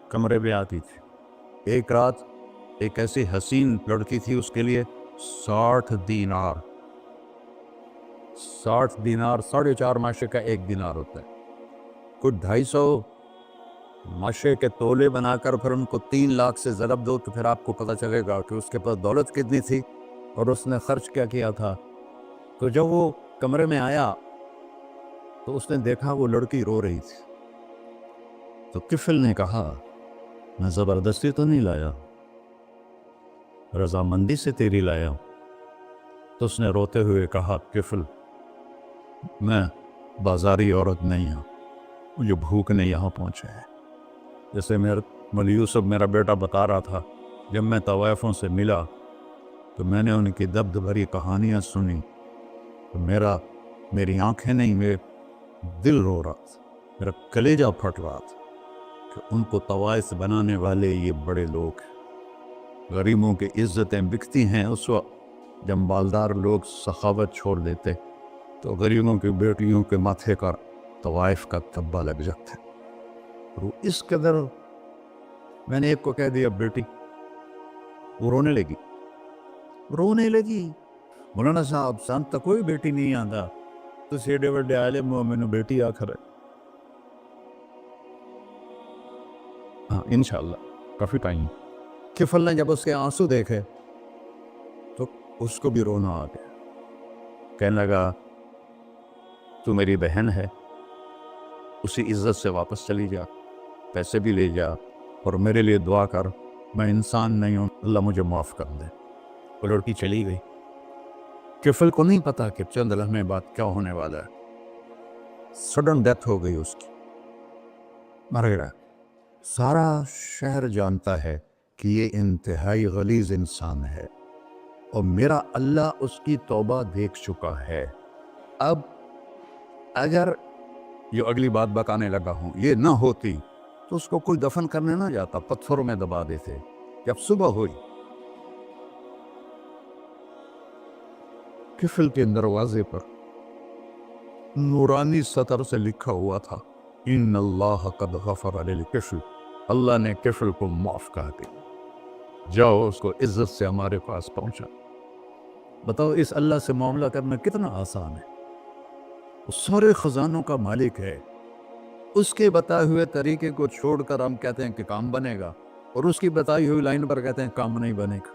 کمرے میں آتی تھی۔ ایک رات ایک ایسی حسین لڑکی تھی، اس کے لیے 60 دینار، 60 دینار 4.5 ماشے کا ایک دینار ہوتا ہے، کچھ 250 ماشے کے تولے بنا کر پھر ان کو 3 لاکھ سے ضرب دو تو پھر آپ کو پتہ چلے گا کہ اس کے پاس دولت کتنی تھی اور اس نے خرچ کیا کیا تھا۔ تو جب وہ کمرے میں آیا تو اس نے دیکھا وہ لڑکی رو رہی تھی، تو کفل نے کہا میں زبردستی تو نہیں لایا، رضامندی سے تیری لایا ہوں۔ تو اس نے روتے ہوئے کہا کفل میں بازاری عورت نہیں ہوں، مجھے بھوک نے یہاں پہنچا ہے۔ جیسے مولی یوسف میرا بیٹا بتا رہا تھا، جب میں طوائفوں سے ملا تو میں نے ان کی دبد بھری کہانیاں سنی تو میری آنکھیں نہیں، میرے دل رو رہا تھا، میرا کلیجہ پھٹ رہا تھا کہ ان کو طوائف بنانے والے یہ بڑے لوگ ہیں۔ غریبوں کی عزتیں بکتی ہیں اس وقت جب مالدار لوگ سخاوت چھوڑ دیتے تو غریبوں کی بیٹیوں کے ماتھے کا طوائف کا تبا لگ جاتا ہے۔ اور اس قدر میں نے ایک کو کہہ دیا بیٹی، وہ رونے لگی، مولانا صاحب سانت تک کوئی بیٹی نہیں آتا تو سیڈے وڈے عالم ہو، میں نے بیٹی آخر ہے۔ ہاں انشاءاللہ کافی ٹائم۔ کفل نے جب اس کے آنسو دیکھے تو اس کو بھی رونا آ گیا، کہنے لگا تو میری بہن ہے، اسی عزت سے واپس چلی جا، پیسے بھی لے جا اور میرے لیے دعا کر، میں انسان نہیں ہوں، اللہ مجھے معاف کر دے۔ وہ لڑکی چلی گئی۔ کفل کو نہیں پتا کہ چند لمحے بعد کیا ہونے والا ہے، سڈن ڈیتھ ہو گئی اس کی، مر گیا۔ سارا شہر جانتا ہے کہ یہ انتہائی غلیظ انسان ہے اور میرا اللہ اس کی توبہ دیکھ چکا ہے۔ اب اگر یہ اگلی بات بتانے لگا ہوں یہ نہ ہوتی تو اس کو کوئی دفن کرنے نہ جاتا، پتھروں میں دبا دیتے۔ جب صبح ہوئی کفل کے دروازے پر نورانی سطر سے لکھا ہوا تھا ان اللہ قد غفر للکفل، اللہ نے کفل کو معاف کر دیا، جاؤ اس کو عزت سے ہمارے پاس پہنچا۔ بتاؤ اس اللہ سے معاملہ کرنا کتنا آسان ہے؟ وہ سارے خزانوں کا مالک ہے، اس کے بتائے ہوئے طریقے کو چھوڑ کر ہم کہتے ہیں کہ کام بنے گا، اور اس کی بتائی ہوئی لائن پر کہتے ہیں کام نہیں بنے گا۔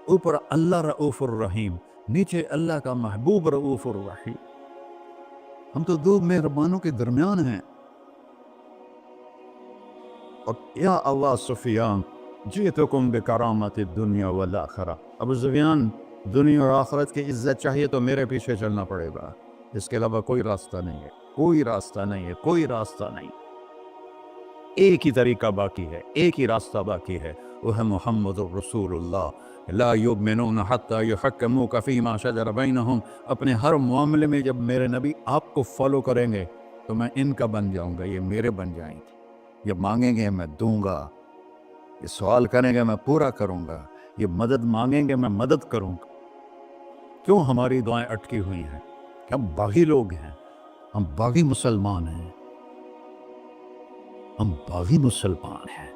اوپر اللہ رؤوف الرحیم، نیچے اللہ کا محبوب رؤوف الرحیم۔ ہم تو دو مہربانوں کے درمیان ہیں۔ اور یا اللہ سفیان جئتکم بکرامت الدنیا والآخرہ، ابو سفیان دنیا اور آخرت کی عزت چاہیے تو میرے پیچھے چلنا پڑے گا، اس کے علاوہ کوئی راستہ نہیں ہے، کوئی راستہ نہیں ہے، کوئی راستہ نہیں۔ ایک ہی طریقہ باقی ہے، ایک ہی راستہ باقی ہے، وہ ہے محمد الرسول اللہ۔ لا یؤمنون حتی یحکموک فیما شجر بینہم، اپنے ہر معاملے میں جب میرے نبی آپ کو فالو کریں گے تو میں ان کا بن جاؤں گا، یہ میرے بن جائیں گے۔ یہ مانگیں گے میں دوں گا، یہ سوال کریں گے میں پورا کروں گا، یہ مدد مانگیں گے میں مدد کروں گا۔ کیوں ہماری دعائیں اٹکی ہوئی ہیں؟ کہ ہم باغی لوگ ہیں، ہم باغی مسلمان ہیں، ہم باغی مسلمان ہیں۔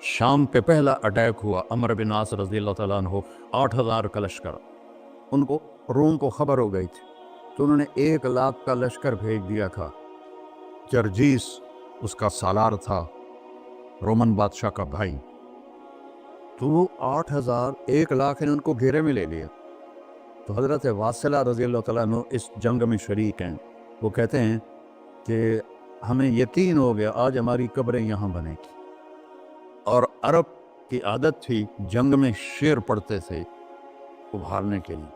شام پہ پہلا اٹیک ہوا، عمرو بن عاص رضی اللہ تعالیٰ عنہ، 8,000 کا لشکر، ان کو روم کو خبر ہو گئی تھی تو انہوں نے 1,00,000 کا لشکر بھیج دیا تھا۔ جرجیس اس کا سالار تھا، رومن بادشاہ کا بھائی، تو وہ 8,000 1,00,000 نے ان کو گھیرے میں لے لیا۔ تو حضرت واصلہ رضی اللہ تعالیٰ عنہ اس جنگ میں شریک ہیں، وہ کہتے ہیں کہ ہمیں یقین ہو گیا آج ہماری قبریں یہاں بنے گی۔ اور عرب کی عادت تھی جنگ میں شعر پڑھتے تھے ابھارنے کے لیے،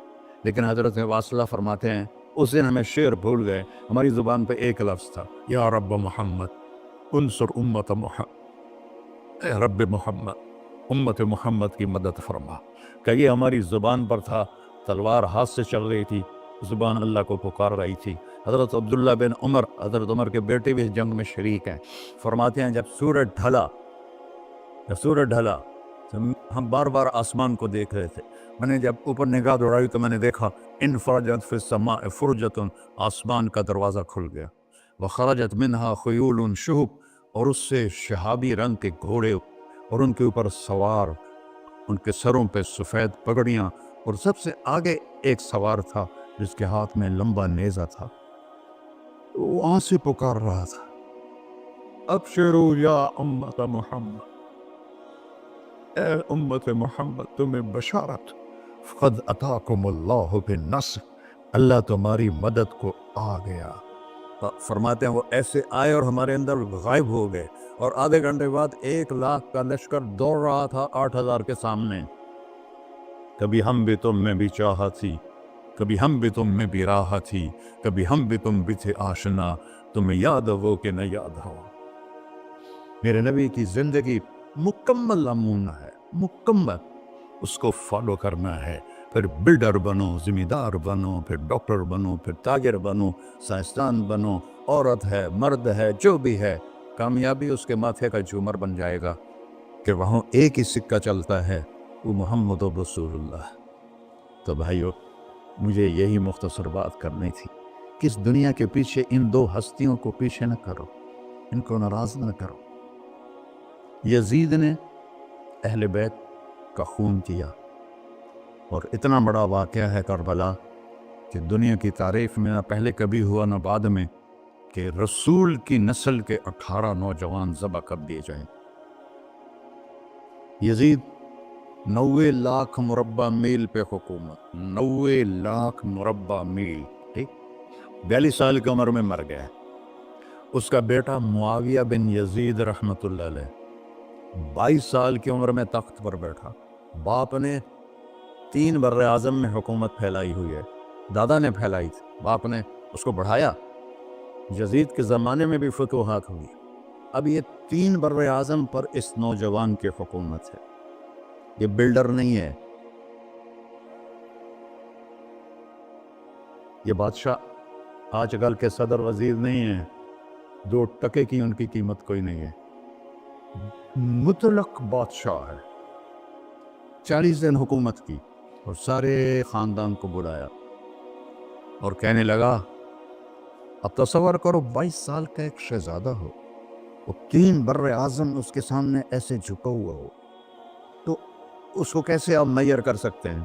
لیکن حضرت واصلہ فرماتے ہیں اس دن ہمیں شعر بھول گئے، ہماری زبان پہ ایک لفظ تھا، یا رب محمد انصر امت محمد، اے رب محمد امت محمد کی مدد فرما۔ کہ یہ ہماری زبان پر تھا، تلوار ہاتھ سے چل رہی تھی، زبان اللہ کو پکار رہی تھی۔ حضرت عبداللہ بن عمر، حضرت عمر کے بیٹے بھی اس جنگ میں شریک ہیں، فرماتے ہیں جب سورج ڈھلا ہم بار بار آسمان کو دیکھ رہے تھے، میں نے جب اوپر نگاہ دوڑائی تو میں نے دیکھا انفرجت فی السماء فرجۃ، آسمان کا دروازہ کھل گیا، وخرجت منہا خیول شہب، اور اس سے شہابی رنگ کے گھوڑے اور ان کے اوپر سوار، ان کے سروں پہ سفید پگڑیاں، اور سب سے آگے ایک سوار تھا جس کے ہاتھ میں لمبا نیزہ تھا، وہ وہاں سے پکار رہا تھا، ابشروا یا امت محمد، اے امت محمد تمہیں بشارت، فقد اتاکم اللہ بالنصر، اللہ تمہاری مدد کو آ گیا۔ فرماتے ہیں وہ ایسے آئے اور ہمارے اندر غائب ہو گئے، اور آدھے گھنٹے بعد 1,00,000 کا لشکر دوڑ رہا تھا 8,000 کے سامنے۔ کبھی ہم بھی تم میں بھی چاہا تھی، کبھی ہم بھی تم میں بھی راہ تھی، کبھی ہم بھی تم بھی تھے آشنا، تمہیں یاد ہو کہ نہ یاد ہو۔ میرے نبی کی زندگی مکمل نمونہ ہے، مکمل، اس کو فالو کرنا ہے، پھر بلڈر بنو، ذمہ دار بنو، پھر ڈاکٹر بنو، پھر تاجر بنو، سائنسدان بنو، عورت ہے مرد ہے جو بھی ہے، کامیابی اس کے ماتھے کا جھومر بن جائے گا کہ وہاں ایک ہی سکہ چلتا ہے، وہ محمد رسول اللہ۔ تو بھائیو، مجھے یہی مختصر بات کرنی تھی کہ اس دنیا کے پیچھے ان دو ہستیوں کو پیچھے نہ کرو، ان کو ناراض نہ کرو۔ یزید نے اہل بیت کا خون کیا، اور اتنا بڑا واقعہ ہے کربلا کہ دنیا کی تاریخ میں نہ پہلے کبھی ہوا نہ بعد میں کہ رسول کی نسل کے 18 نوجوان ذبح کر دیے جائیں۔ یزید 90 لاکھ مربع میل پہ حکومت، 90 لاکھ مربع میل، ٹھیک، 42 سال کی عمر میں مر گیا۔ اس کا بیٹا معاویہ بن یزید رحمۃ اللہ علیہ 22 سال کی عمر میں تخت پر بیٹھا۔ باپ نے 3 بر اعظم میں حکومت پھیلائی ہوئی ہے، دادا نے پھیلائی تھی، باپ نے اس کو بڑھایا۔ یزید کے زمانے میں بھی فتوحات ہوئی، اب یہ 3 بر اعظم پر اس نوجوان کی حکومت ہے، یہ بلڈر نہیں ہے، یہ بادشاہ آج کل کے صدر وزیر نہیں ہیں، 2 ٹکے کی ان کی قیمت کوئی نہیں ہے، مطلق بادشاہ ہے۔ 40 دن حکومت کی اور سارے خاندان کو بلایا اور کہنے لگا، اب تصور کرو 22 سال کا ایک شہزادہ ہو، وہ 3 بر اعظم اس کے سامنے ایسے جھکا ہوا ہو، تو اس کو کیسے آپ میئر کر سکتے ہیں؟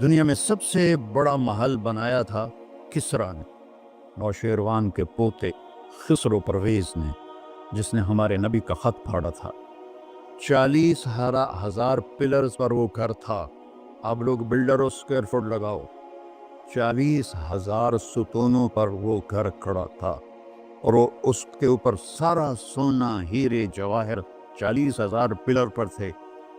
دنیا میں سب سے بڑا محل بنایا تھا کسرا نے، نوشیروان کے پوتے خسرو پرویز نے، جس نے ہمارے نبی کا خط پھاڑا تھا۔ 40,000 پلرز پر وہ گھر تھا۔ آپ لوگ بلڈر اسکوائر فٹ لگاؤ، 40,000 ستونوں پر وہ گھر کھڑا تھا، اور وہ اس کے اوپر سارا سونا ہیرے جواہر 40,000 پلر پر تھے،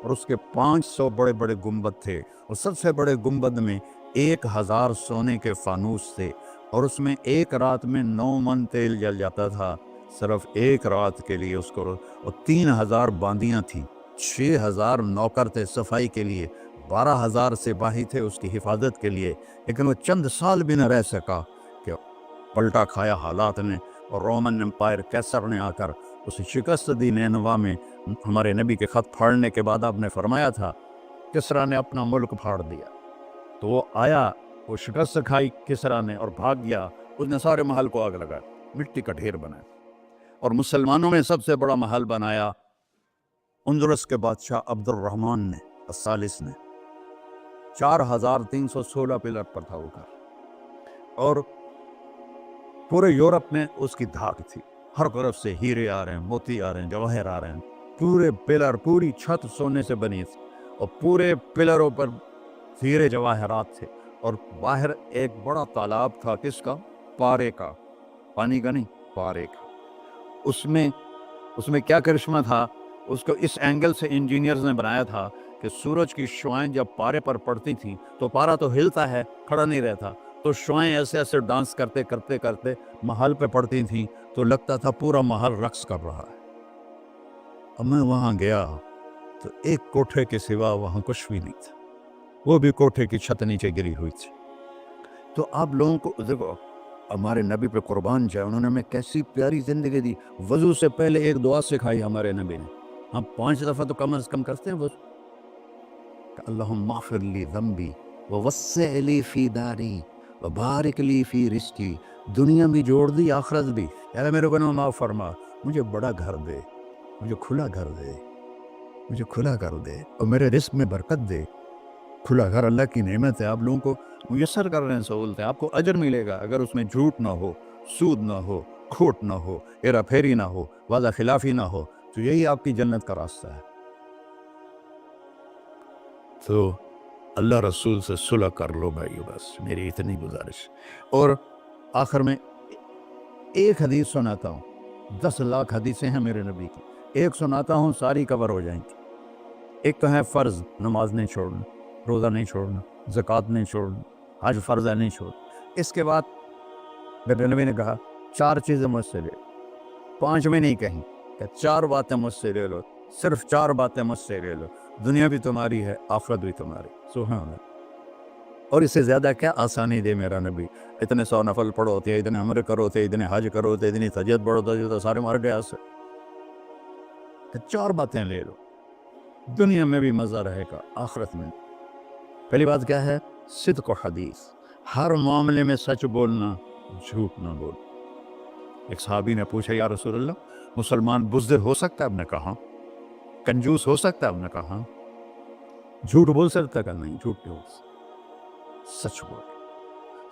اور اس کے 500 بڑے بڑے گنبد تھے، اور سب سے بڑے گنبد میں 1,000 سونے کے فانوس تھے، اور اس میں ایک رات میں 9 من تیل جل جاتا تھا، صرف ایک رات کے لیے اس کو، اور 3,000 باندیاں تھیں، 6,000 نوکر تھے صفائی کے لیے، 12,000 سپاہی تھے اس کی حفاظت کے لیے، لیکن وہ چند سال بھی نہ رہ سکا کہ پلٹا کھایا حالات نے، اور رومن امپائر کیسر نے آ کر اسے شکست دی۔ نینوا میں ہمارے نبی کے خط پھاڑنے کے بعد آپ نے فرمایا تھا کسرا نے اپنا ملک پھاڑ دیا، تو وہ آیا، وہ شکست کھائی کسرا نے اور بھاگ گیا، اس نے سارے محل کو آگ لگایا، مٹی کا ڈھیر بنایا، اور مسلمانوں میں سب سے بڑا محل بنایا اندلس کے بادشاہ عبد الرحمن نے الثالث نے، 4,316 پلر پر تھا وہ گھر، اور پورے یورپ میں اس کی دھاک تھی، ہر طرف سے ہیرے آ رہے ہیں، موتی آ رہے ہیں، جواہر آ رہے ہیں، پورے پلر، پوری چھت سونے سے بنی تھی، اور پورے پلروں پر ہیرے جواہرات تھے، اور باہر ایک بڑا تالاب تھا، کس کا؟ پارے کا، پانی کا نہیں، پارے کا۔ اس میں کیا کرشمہ تھا؟ اس کو اس اینگل سے انجینئرز نے بنایا تھا کہ سورج کی شعائیں جب پارے پر پڑتی تھیں تو پارا تو ہلتا ہے، کھڑا نہیں رہتا، تو شعائیں ایسے ایسے ڈانس کرتے کرتے کرتے محل پہ پڑتی تھیں، تو لگتا تھا پورا محل رقص کر رہا ہے۔ اب میں وہاں گیا تو ایک کوٹھے کے سوا وہاں کچھ بھی نہیں تھا، وہ بھی کوٹھے کی چھت نیچے گری ہوئی تھی۔ تو آپ لوگوں کو دیکھو، ہمارے نبی پہ قربان جائے، انہوں نے ہمیں کیسی پیاری زندگی دی۔ وضو سے پہلے ایک دعا سکھائی ہمارے نبی نے، ہم 5 دفعہ تو کم از کم کرتے ہیں وضو، کہ اللہم اغفر لی ذنبی ووسع لی فی داری وبارک لی فی رزقی، دنیا بھی جوڑ دی، آخرت بھی، یا میرے گناہ معاف فرما، مجھے بڑا گھر دے، مجھے کھلا گھر دے، مجھے کھلا گھر دے، اور میرے رزق میں برکت دے۔ کھلا گھر اللہ کی نعمت ہے، آپ لوگوں کو میسر کر رہے ہیں، سہولتیں، آپ کو اجر ملے گا اگر اس میں جھوٹ نہ ہو، سود نہ ہو، کھوٹ نہ ہو، ہیرا پھیری نہ ہو، وعدہ خلافی نہ ہو، تو یہی آپ کی جنت کا راستہ ہے۔ تو اللہ رسول سے صلح کر لو بھائی، بس میری اتنی گزارش۔ اور آخر میں ایک حدیث سناتا ہوں، 10 لاکھ حدیثیں ہیں میرے نبی کی، ایک سناتا ہوں، ساری کور ہو جائیں گی۔ ایک تو ہے فرض، نماز نہیں چھوڑنا، روزہ نہیں چھوڑنا، زکوٰۃ نہیں چھوڑنا، حج فرض ہے نہیں چھوڑنا۔ اس کے بعد میرے نبی نے کہا 4 چیزیں مجھ سے لے، 5 میں نہیں کہیں، کہ 4 باتیں مجھ سے لے لو، صرف 4 باتیں مجھ سے لے لو، دنیا بھی تمہاری ہے، آخرت بھی تمہاری۔ سبحان اللہ۔ اور اس سے زیادہ کیا آسانی دے میرا نبی، اتنے 100 نفل پڑھو ہوتے، اتنے عمرے کرو ہوتے، اتنے حج کرو ہوتے، اتنی تجد پڑھو ہوتے، تو سارے مار گیا سے، کہ 4 باتیں لے لو، دنیا میں بھی مزہ رہے گا، آخرت میں۔ پہلی بات کیا ہے؟ صدق و حدیث، ہر معاملے میں سچ بولنا، جھوٹ نہ بول۔ ایک صحابی نے پوچھا یا رسول اللہ، مسلمان بزدل ہو سکتا ہے؟ آپ نے کہا کنجوس ہو سکتا ہے؟ آپ نے کہا جھوٹ بول سکتا ہے؟ نہیں، جھوٹ نہیں بول، سچ بول،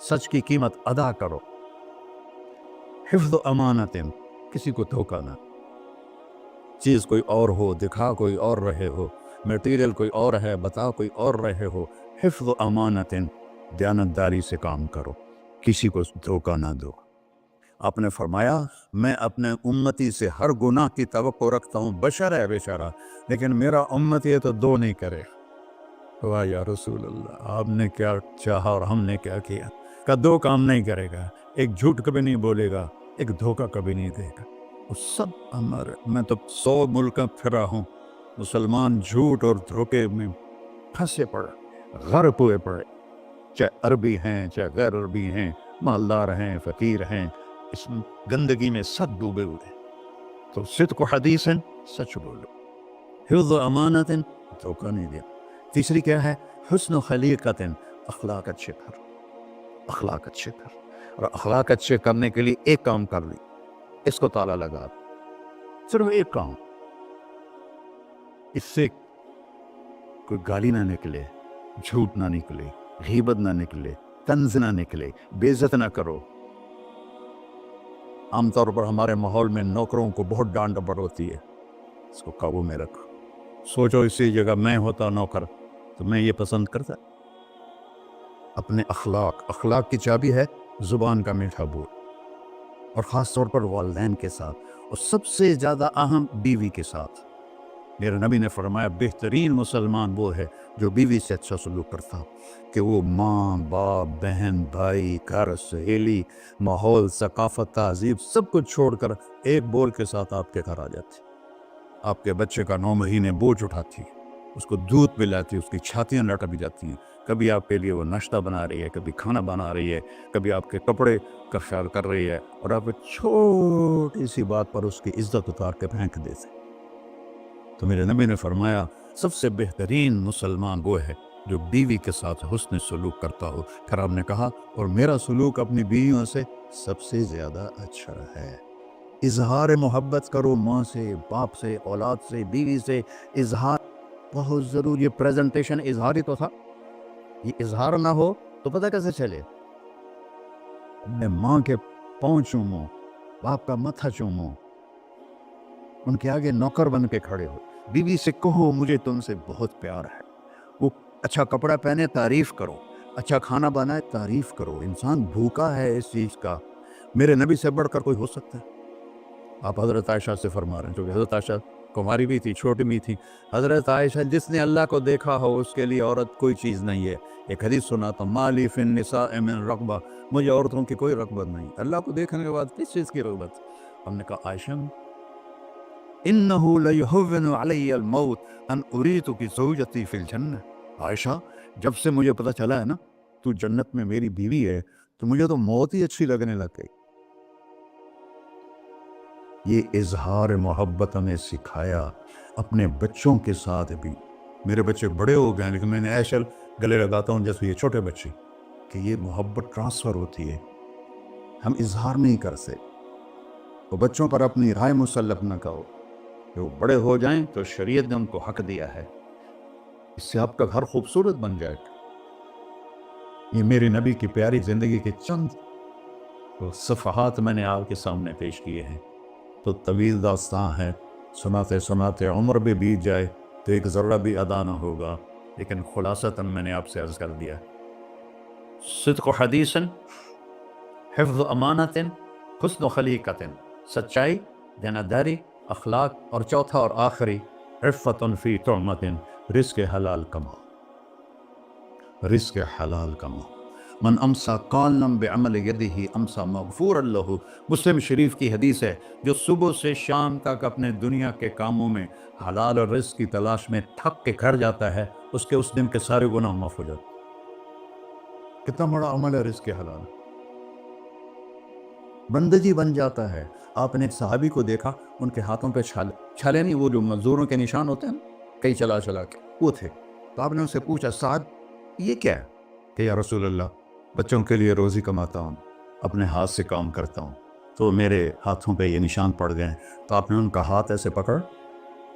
سچ کی قیمت ادا کرو۔ حفظ امانت، کسی کو دھوکہ نہ، چیز کوئی اور ہو، دکھا کوئی اور رہے ہو، میٹیریل کوئی اور ہے، بتا کوئی اور رہے ہو، حفظ امانت، دیانتداری سے کام کرو، کسی کو دھوکہ نہ دو۔ آپ نے فرمایا میں اپنے امتی سے ہر گناہ کی توقع رکھتا ہوں، بشر ہے بیچارہ، لیکن میرا امتی ہے تو 2 نہیں کرے۔ واہ یا رسول اللہ، آپ نے کیا چاہا اور ہم نے کیا کیا، کہ 2 کام نہیں کرے گا، ایک جھوٹ کبھی نہیں بولے گا، ایک دھوکہ کبھی نہیں دے گا۔ وہ سب ہمارے، میں تو 100 ملک پھرا ہوں، مسلمان جھوٹ اور دھوکے میں پھنسے پڑے، غرق ہوئے پڑے، چاہے عربی ہیں چاہے غیر عربی ہیں، مالدار ہیں فقیر ہیں، اس گندگی میں سب ڈوبے ہوئے۔ تو صدق و حدیث، سچ بولو، حفظ امانت، دھوکہ نہیں دیا۔ تیسری کیا ہے؟ حسن خلیقت، اخلاق اچھے کر، اخلاق اچھے کر، اور اخلاق اچھے کرنے کے لیے ایک کام کر لی، اس کو تالا لگا، صرف ایک کام، اس سے کوئی گالی نہ نکلے، جھوٹ نہ نکلے، غیبت نہ نکلے، طنز نہ نکلے، بےعزت نہ کرو۔ عام طور پر ہمارے ماحول میں نوکروں کو بہت ڈانٹ ڈپٹ ہوتی ہے، اس کو قابو میں رکھو۔ سوچو اسی جگہ میں ہوتا نوکر تو میں یہ پسند کرتا۔ اپنے اخلاق کی چابی ہے زبان کا میٹھا بول، اور خاص طور پر والدین کے ساتھ، اور سب سے زیادہ اہم بیوی کے ساتھ۔ میرے نبی نے فرمایا بہترین مسلمان وہ ہے جو بیوی سے اچھا سلوک کرتا، کہ وہ ماں باپ بہن بھائی گھر سہیلی ماحول ثقافت تہذیب سب کچھ چھوڑ کر ایک بول کے ساتھ آپ کے گھر آ جاتی، آپ کے بچے کا 9 مہینے بوجھ اٹھاتی، اس کو دودھ پلاتی، اس کی چھاتیاں لٹک جاتی ہیں، کبھی آپ کے لیے وہ ناشتہ بنا رہی ہے، کبھی کھانا بنا رہی ہے، کبھی آپ کے کپڑے کا خیال کر رہی ہے، اور آپ چھوٹی سی بات پر اس کی عزت اتار کے پھینک دیتے۔ تو میرے نبی نے فرمایا سب سے بہترین مسلمان وہ ہے جو بیوی کے ساتھ حسن سلوک کرتا ہو۔ پھر آپ نے کہا اور میرا سلوک اپنی بیویوں سے سب سے زیادہ اچھا ہے۔ اظہار محبت کرو، ماں سے باپ سے اولاد سے بیوی سے اظہار بہت ضروری ہے۔ پریزنٹیشن اظہار ہی تو تھا، یہ اظہار نہ ہو تو پتہ کیسے چلے؟ اپنے ماں کے پاؤں چومو، باپ کا متھا چومو، ان کے آگے نوکر بن کے کھڑے ہو، بیوی سے کہو مجھے تم سے بہت پیار ہے، وہ اچھا کپڑا پہنے تعریف کرو، اچھا کھانا بنائے تعریف کرو۔ انسان بھوکا ہے اس چیز کا، میرے نبی سے بڑھ کر کوئی ہو سکتا ہے؟ آپ حضرت عائشہ سے فرما رہے ہیں، کیونکہ حضرت عائشہ کماری بھی تھی، چھوٹی بھی تھی۔ حضرت عائشہ جس نے اللہ کو دیکھا ہو اس کے لیے عورت کوئی چیز نہیں ہے۔ ایک حدیث سنا تو مالی فی النساء من رغبہ، مجھے عورتوں کی کوئی رغبت نہیں، اللہ کو دیکھنے کے بعد کس چیز کی رغبت؟ ہم نے کہا عائشہ انہو لیہون علی الموت ان اریتک زوجتی فی الجنہ، عائشہ جب سے مجھے پتہ چلا ہے نا تو جنت میں میری بیوی ہے تو مجھے تو موت ہی اچھی لگنے لگ گئی۔ یہ اظہار محبت ہمیں سکھایا اپنے بچوں کے ساتھ بھی۔ میرے بچے بڑے ہو گئے لیکن میں نے ایشل گلے لگاتا ہوں جیسے یہ چھوٹے بچے، کہ یہ محبت ٹرانسفر ہوتی ہے، ہم اظہار نہیں کرتے۔ تو بچوں پر اپنی رائے مسلط نہ کرو، کہ وہ بڑے ہو جائیں تو شریعت نے ان کو حق دیا ہے، اس سے آپ کا گھر خوبصورت بن جائے گا۔ یہ میری نبی کی پیاری زندگی کے چند صفحات میں نے آپ کے سامنے پیش کیے ہیں، تو طویل داستان ہے، سناتے سناتے عمر بھی بیت جائے تو ایک ذرہ بھی ادا نہ ہوگا، لیکن خلاصتاً میں نے آپ سے عرض کر دیا، صدق و حدیث، حفظ و امانت، حسن و خلیقت، سچائی، دیانتداری، اخلاق، اور چوتھا اور آخری عفت فی طعمت، رزق حلال کماؤ، رزق حلال کماؤ۔ من امسا قالا بعمل یدہ امسا مغفورا لہ، مسلم شریف کی حدیث ہے، جو صبح سے شام تک اپنے دنیا کے کاموں میں حلال اور رزق کی تلاش میں تھک کے گھر جاتا ہے، اس کے اس دن کے سارے گناہ معاف ہو جاتے۔ کتنا بڑا عمل ہے رزق حلال، بندگی بن جاتا ہے۔ آپ نے ایک صحابی کو دیکھا، ان کے ہاتھوں پہ چھالے نہیں، وہ جو مزدوروں کے نشان ہوتے ہیں کئی چلا چلا کے، وہ تھے۔ تو آپ نے ان سے پوچھا سعد یہ کیا ہے؟ کہ یا رسول اللہ بچوں کے لیے روزی کماتا ہوں، اپنے ہاتھ سے کام کرتا ہوں، تو میرے ہاتھوں پہ یہ نشان پڑ گئے ہیں۔ تو آپ نے ان کا ہاتھ ایسے پکڑ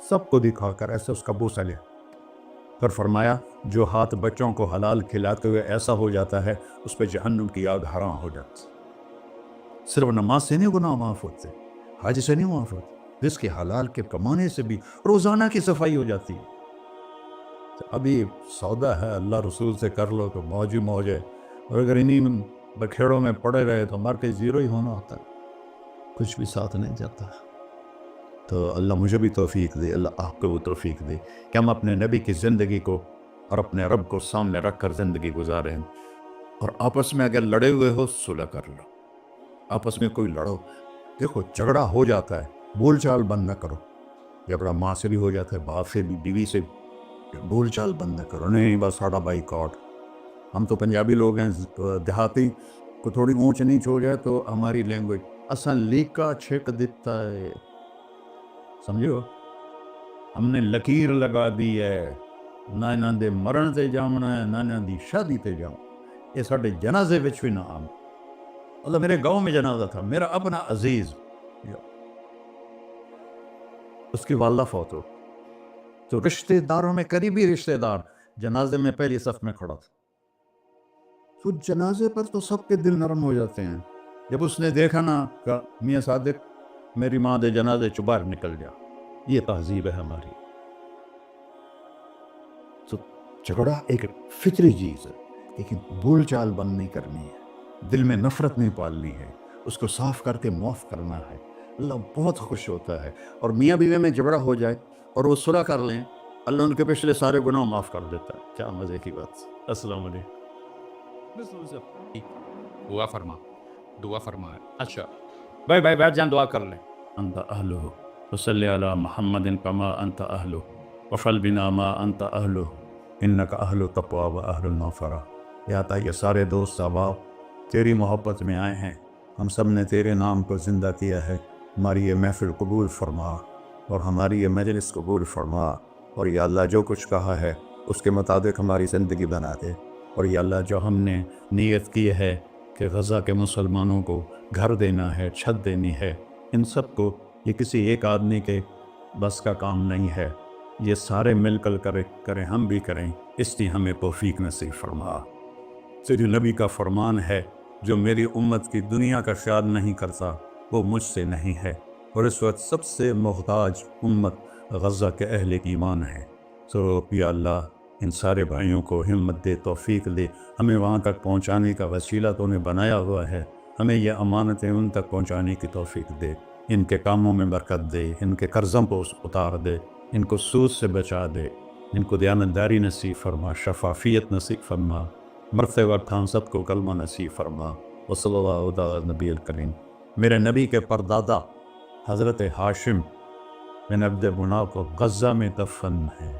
سب کو دکھا کر ایسے اس کا بوسہ لیا، پھر فرمایا جو ہاتھ بچوں کو حلال کھلاتے ہوئے ایسا ہو جاتا ہے اس پہ جہنم کی آگ حرام ہو جاتی۔ صرف نماز سے نہیں گناہ معاف ہوتے، حج سے نہیں معاف ہوتے، رزق حلال کے کمانے سے بھی روزانہ کی صفائی ہو جاتی ہے۔ ابھی سودا ہے اللہ رسول سے کر لو تو موج ہی موج ہے، اور اگر انہیں بکھیڑوں میں پڑے رہے تو ہمارے زیرو ہی ہونا ہوتا ہے، کچھ بھی ساتھ نہیں جاتا۔ تو اللہ مجھے بھی توفیق دے، اللہ آپ کو وہ توفیق دے کہ ہم اپنے نبی کی زندگی کو اور اپنے رب کو سامنے رکھ کر زندگی گزاریں، اور آپس میں اگر لڑے ہوئے ہو صلح کر لو، آپس میں کوئی لڑو، دیکھو جھگڑا ہو جاتا ہے، بول چال بند نہ کرو، جھگڑا ماں سے بھی ہو جاتا ہے، باپ سے بھی، بیوی سے بھی، بول چال بند نہ کرو، نہیں بس ساڑا بائی کاٹ۔ ہم تو پنجابی لوگ ہیں، دیہاتی کو تھوڑی اونچ نیچ ہو جائے تو ہماری لینگویج اساں لیکا چھک دیتا ہے، سمجھو، ہم نے لکیر لگا دی ہے، نہ انہاں دے مرن تے جامنا ہے، نہ انہاں دی شادی تے جاؤں، یہ ساڈے جنازے وچ بھی نہ آم۔ اللہ میرے گاؤں میں جنازہ تھا، میرا اپنا عزیز، اس کی والدہ فوت ہو، تو رشتہ داروں میں قریبی رشتہ دار جنازے میں پہلی صف میں کھڑا تھا، تو جنازے پر تو سب کے دل نرم ہو جاتے ہیں. جب اس نے دیکھا نا کہ میاں صادق میری ماں دے جنازے چ باہر نکل جا. یہ تہذیب ہے ہماری. تو جھگڑا ایک فطری چیز ہے، لیکن بول چال بند نہیں کرنی ہے، دل میں نفرت نہیں پالنی ہے، اس کو صاف کر کے معاف کرنا ہے. اللہ بہت خوش ہوتا ہے. اور میاں بیوی میں جھگڑا ہو جائے اور وہ صلح کر لیں، اللہ ان کے پچھلے سارے گناہ معاف کر دیتا ہے. کیا مزے کی بات. السلام علیکم. دعا فرما. اچھا بھائی بیٹھ جائیں، دعا کر لیں. انت اہلہ وصلی علی محمد کما انت اہلہ وفل بنا ما انت اہلہ انک اہل التقوی و اہل المغفرہ. یا تا یہ سارے دوست احباب تیری محبت میں آئے ہیں، ہم سب نے تیرے نام کو زندہ کیا ہے. ہماری یہ محفل قبول فرما اور ہماری یہ مجلس قبول فرما. اور یا اللہ جو کچھ کہا ہے اس کے مطابق ہماری زندگی بنا دے. اور یا اللہ جو ہم نے نیت کی ہے کہ غزہ کے مسلمانوں کو گھر دینا ہے، چھت دینی ہے، ان سب کو یہ کسی ایک آدمی کے بس کا کام نہیں ہے. یہ سارے مل کر کریں، ہم بھی کریں. اس لیے ہمیں توفیق نصیب فرما. تیری نبی کا فرمان ہے جو میری امت کی دنیا کا خیال نہیں کرتا وہ مجھ سے نہیں ہے. اور اس وقت سب سے محتاج امت غزہ کے اہل ایمان ہے. تو یا اللہ ان سارے بھائیوں کو ہمت دے، توفیق دے. ہمیں وہاں تک پہنچانے کا وسیلہ تو نے بنایا ہوا ہے، ہمیں یہ امانتیں ان تک پہنچانے کی توفیق دے. ان کے کاموں میں برکت دے، ان کے قرضوں کو اتار دے، ان کو سود سے بچا دے، ان کو دیانتداری نصیب فرما، شفافیت نصیب فرما. مرتے وقت ہم سب کو کلمہ نصیب فرما. وصلی اللہ علی نبی الکریم. میرے نبی کے پردادا حضرت ہاشم بن عبد مناف کو غزہ میں دفن ہے.